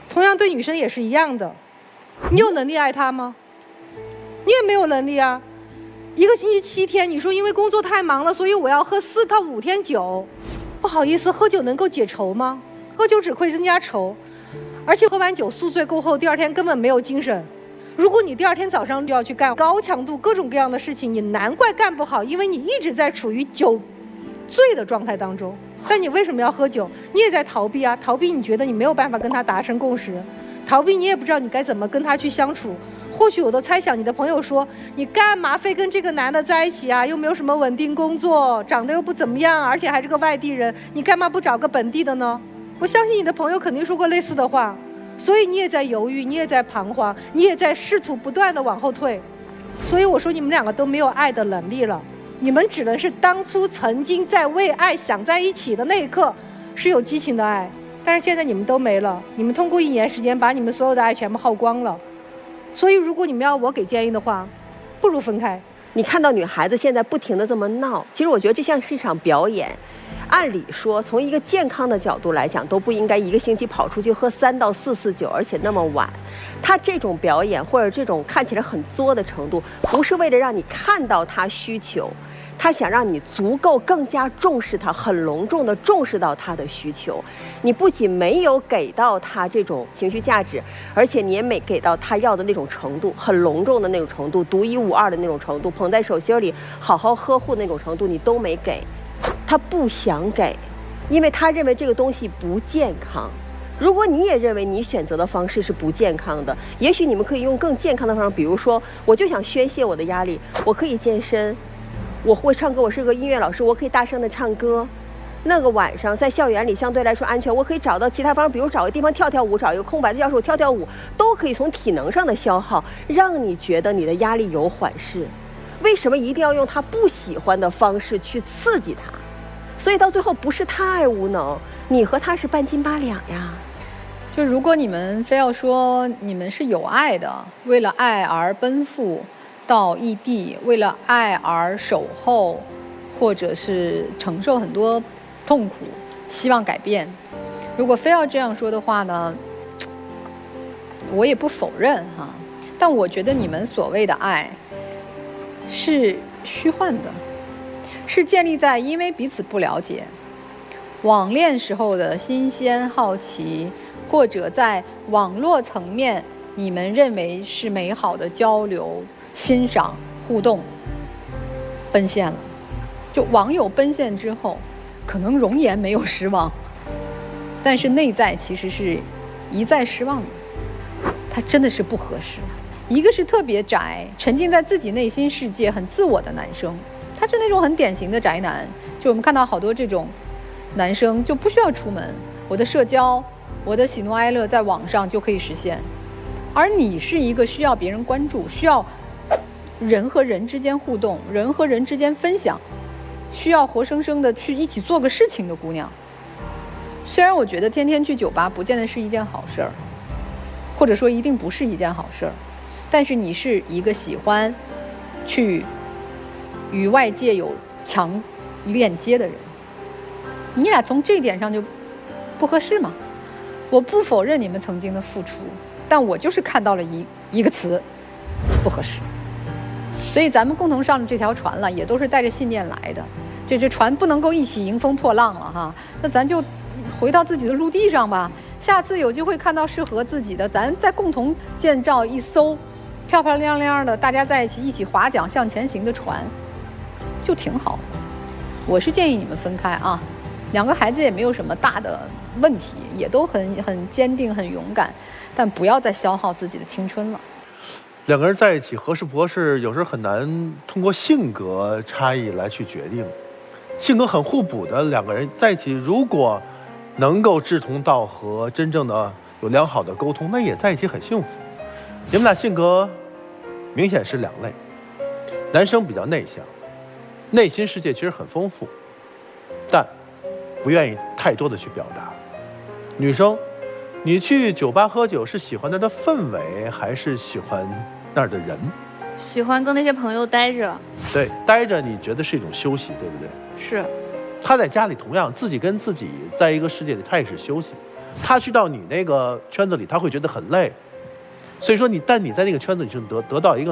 同样对女生也是一样的，你有能力爱她吗？你也没有能力啊。1个星期7天，你说因为工作太忙了，所以我要喝4到5天酒，不好意思，喝酒能够解愁吗？喝酒只会增加愁，而且喝完酒宿醉过后，第2天根本没有精神。如果你第2天早上就要去干高强度各种各样的事情，你难怪干不好，因为你一直在处于酒醉的状态当中。但你为什么要喝酒？你也在逃避啊，逃避你觉得你没有办法跟他达成共识，逃避你也不知道你该怎么跟他去相处。或许我都猜想你的朋友说，你干嘛非跟这个男的在一起啊？又没有什么稳定工作，长得又不怎么样，而且还是个外地人，你干嘛不找个本地的呢？我相信你的朋友肯定说过类似的话，所以你也在犹豫，你也在彷徨，你也在试图不断的往后退。所以我说你们2个都没有爱的能力了，你们只能是当初曾经在为爱想在一起的那一刻是有激情的爱，但是现在你们都没了，你们通过1年时间把你们所有的爱全部耗光了。所以如果你们要我给建议的话，不如分开。你看到女孩子现在不停地这么闹，其实我觉得这像是一场表演。按理说，从一个健康的角度来讲，都不应该1个星期跑出去喝3到4次酒，而且那么晚。他这种表演或者这种看起来很作的程度，不是为了让你看到他需求，他想让你足够更加重视他，很隆重地重视到他的需求。你不仅没有给到他这种情绪价值，而且你也没给到他要的那种程度，很隆重的那种程度，独一无二的那种程度，捧在手心里好好呵护那种程度，你都没给。他不想给，因为他认为这个东西不健康。如果你也认为你选择的方式是不健康的，也许你们可以用更健康的方式，比如说，我就想宣泄我的压力，我可以健身，我会唱歌，我是个音乐老师，我可以大声的唱歌。那个晚上在校园里相对来说安全，我可以找到其他方式，比如找个地方跳跳舞，找一个空白的教室跳跳舞，都可以从体能上的消耗，让你觉得你的压力有缓释。为什么一定要用他不喜欢的方式去刺激他？所以到最后不是他爱无能，你和他是半斤八两呀。就如果你们非要说你们是有爱的，为了爱而奔赴到异地，为了爱而守候，或者是承受很多痛苦，希望改变，如果非要这样说的话呢，我也不否认哈。但我觉得你们所谓的爱是虚幻的，是建立在因为彼此不了解，网恋时候的新鲜好奇，或者在网络层面你们认为是美好的交流、欣赏、互动，奔现了。就网友奔现之后，可能容颜没有失望，但是内在其实是一再失望的。他真的是不合适。一个是特别宅，沉浸在自己内心世界很自我的男生，他是那种很典型的宅男。就我们看到好多这种男生就不需要出门，我的社交，我的喜怒哀乐在网上就可以实现。而你是一个需要别人关注，需要人和人之间互动，人和人之间分享，需要活生生的去一起做个事情的姑娘。虽然我觉得天天去酒吧不见得是一件好事儿，或者说一定不是一件好事儿，但是你是一个喜欢去与外界有强链接的人，你俩从这一点上就不合适嘛。我不否认你们曾经的付出，但我就是看到了一个词，不合适。所以咱们共同上了这条船了，也都是带着信念来的。这船不能够一起迎风破浪了哈，那咱就回到自己的陆地上吧。下次有机会看到适合自己的，咱再共同建造一艘漂漂亮亮的，大家在一起划桨向前行的船，就挺好的。我是建议你们分开啊，两个孩子也没有什么大的问题，也都很坚定很勇敢，但不要再消耗自己的青春了。两个人在一起合适不合适，有时候很难通过性格差异来去决定。性格很互补的两个人在一起，如果能够志同道合，真正的有良好的沟通，那也在一起很幸福。你们俩性格明显是两类，男生比较内向，内心世界其实很丰富，但不愿意太多的去表达。女生，你去酒吧喝酒是喜欢那儿的氛围，还是喜欢那儿的人？喜欢跟那些朋友待着。对，待着你觉得是一种休息，对不对？是。他在家里同样自己跟自己在一个世界里，他也是休息。他去到你那个圈子里，他会觉得很累。所以说但你在那个圈子里是得到一个。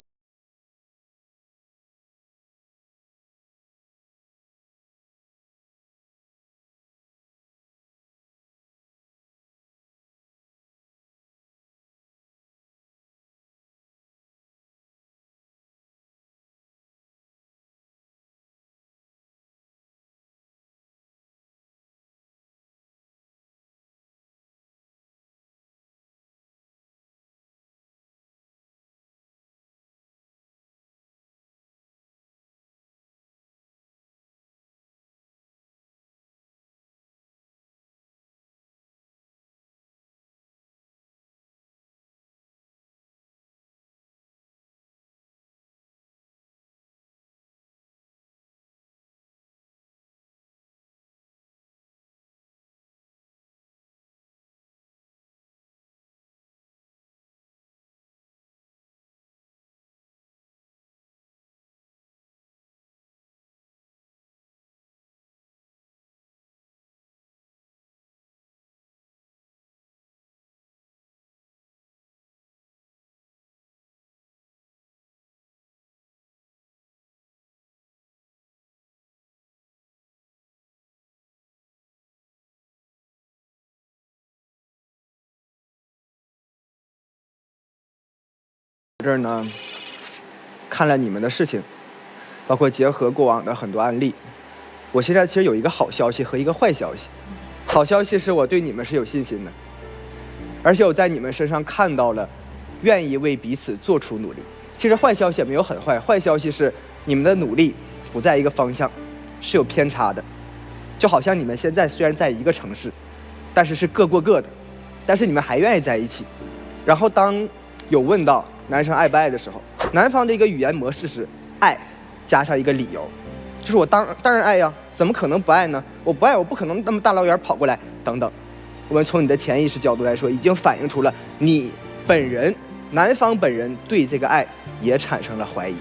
这儿呢，看了你们的事情，包括结合过往的很多案例，我现在其实有一个好消息和一个坏消息。好消息是我对你们是有信心的，而且我在你们身上看到了愿意为彼此做出努力。其实坏消息也没有很坏，坏消息是你们的努力不在一个方向，是有偏差的。就好像你们现在虽然在一个城市，但是各过各的，但是你们还愿意在一起。然后当有问到男生爱不爱的时候，男方的一个语言模式是爱加上一个理由，就是我当然爱呀，怎么可能不爱呢？我不爱，我不可能那么大老远跑过来等等。我们从你的潜意识角度来说，已经反映出了你本人，男方本人对这个爱也产生了怀疑。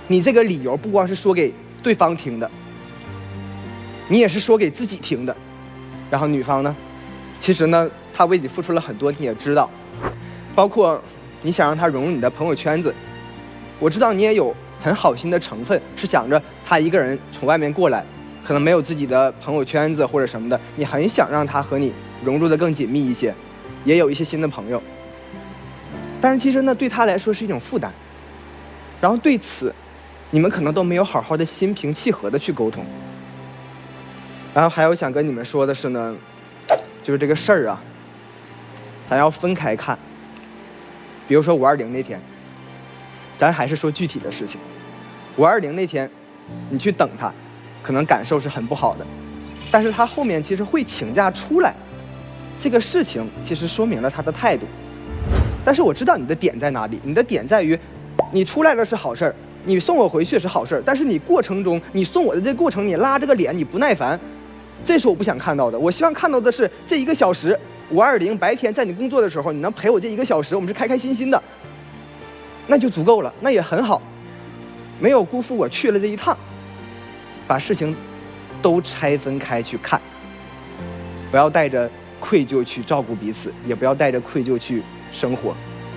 你这个理由不光是说给对方听的，你也是说给自己听的。然后女方呢，其实呢，她为你付出了很多，你也知道，包括你想让他融入你的朋友圈子，我知道你也有很好心的成分，是想着他一个人从外面过来，可能没有自己的朋友圈子或者什么的，你很想让他和你融入的更紧密一些，也有一些新的朋友。但是其实呢，对他来说是一种负担。然后对此，你们可能都没有好好的心平气和的去沟通。然后还有想跟你们说的是呢，就是这个事儿啊，咱要分开看。比如说520那天，咱还是说具体的事情。520那天，你去等他，可能感受是很不好的，但是他后面其实会请假出来，这个事情其实说明了他的态度。但是我知道你的点在哪里，你的点在于，你出来了是好事儿，你送我回去是好事儿，但是你过程中，你送我的这个过程，你拉这个脸，你不耐烦，这是我不想看到的。我希望看到的是这1个小时。520白天在你工作的时候，你能陪我这1个小时，我们是开开心心的，那就足够了，那也很好，没有辜负我去了这一趟。把事情都拆分开去看，不要带着愧疚去照顾彼此，也不要带着愧疚去生活。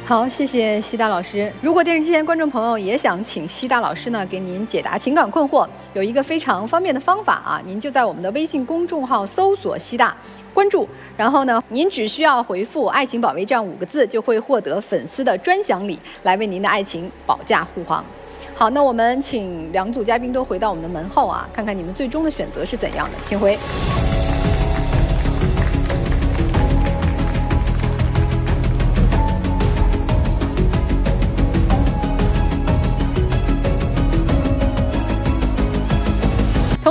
好，谢谢西大老师。如果电视机前观众朋友也想请西大老师呢给您解答情感困惑，有一个非常方便的方法啊，您就在我们的微信公众号搜索西大，关注，然后呢，您只需要回复"爱情保卫战"5个字，就会获得粉丝的专享礼，来为您的爱情保驾护航。好，那我们请两组嘉宾都回到我们的门后啊，看看你们最终的选择是怎样的，请回。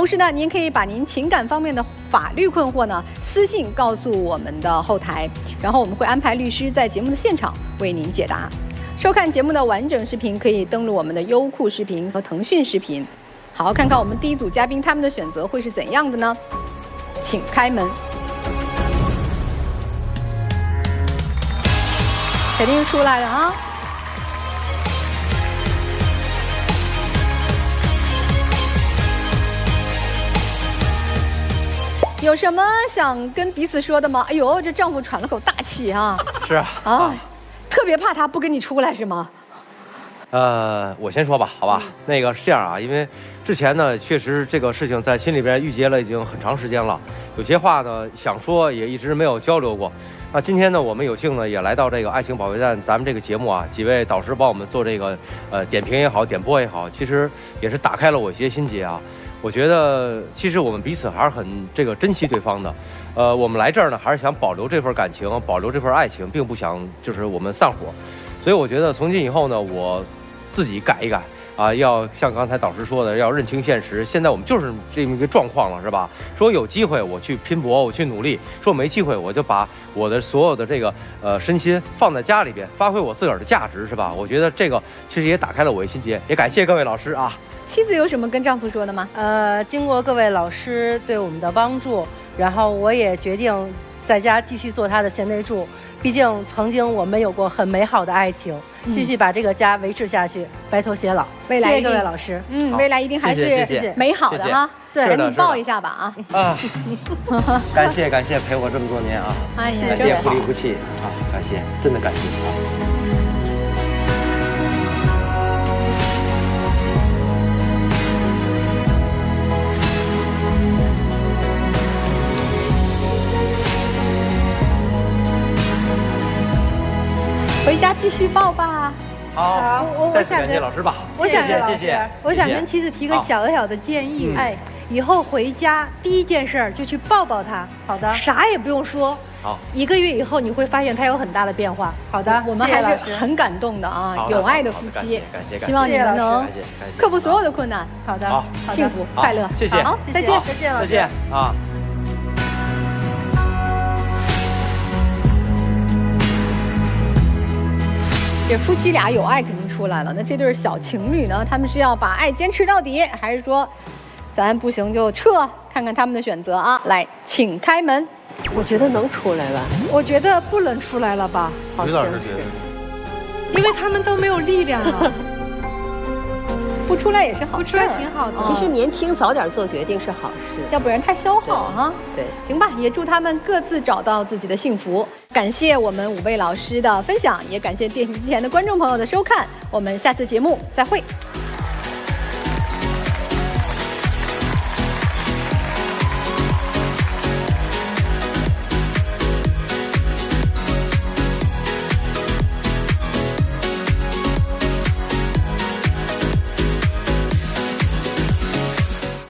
同时呢，您可以把您情感方面的法律困惑呢私信告诉我们的后台，然后我们会安排律师在节目的现场为您解答。收看节目的完整视频可以登录我们的优酷视频和腾讯视频。好，看看我们第一组嘉宾他们的选择会是怎样的呢？请开门。肯定出来了啊！有什么想跟彼此说的吗？哎呦，这丈夫喘了口大气啊！是啊，特别怕他不跟你出来是吗？我先说吧，好吧。那个是这样啊，因为之前呢，确实这个事情在心里边郁结了已经很长时间了，有些话呢想说，也一直没有交流过。那今天呢，我们有幸呢也来到这个爱情保卫战咱们这个节目啊，几位导师帮我们做这个点评也好，点播也好，其实也是打开了我一些心结啊。我觉得其实我们彼此还是很珍惜对方的，我们来这儿呢还是想保留这份感情，保留这份爱情，并不想就是我们散伙。所以我觉得从今以后呢，我自己改一改啊，要像刚才导师说的，要认清现实。现在我们就是这么一个状况了，是吧？说有机会我去拼搏，我去努力；说没机会我就把我的所有的这个身心放在家里边，发挥我自个儿的价值，是吧？我觉得这个其实也打开了我一心结，也感谢各位老师啊。妻子有什么跟丈夫说的吗？经过各位老师对我们的帮助，然后我也决定在家继续做他的贤内助。毕竟曾经我们有过很美好的爱情，继续把这个家维持下去，白头偕老。未来谢谢各位老师，未来一定还是美好的哈。对，赶紧抱一下吧啊！感谢陪我这么多年啊！感谢不离不弃啊！感谢，真的感谢啊！回家继续抱吧。好，我想感谢老师吧。谢谢。我想跟妻子提个小的建议，以后回家第一件事就去抱抱他。好的，啥也不用说。好，1个月以后你会发现他有很大的变化。好的，我们还是很感动的啊，有爱的夫妻。希望你们能克服所有的困难。好的，幸福快乐。谢谢。好，再见，再见啊。这夫妻俩有爱肯定出来了，那这对小情侣呢？他们是要把爱坚持到底，还是说咱不行就撤？看看他们的选择啊！来，请开门。我觉得能出来吧。我觉得不能出来了吧？于老师觉得，因为他们都没有力量了。不出来也是好事，不出来挺好的。其实年轻早点做决定是好事，要不然太消耗哈。对，行吧，也祝他们各自找到自己的幸福。感谢我们5位老师的分享，也感谢电视机前的观众朋友的收看。我们下次节目再会。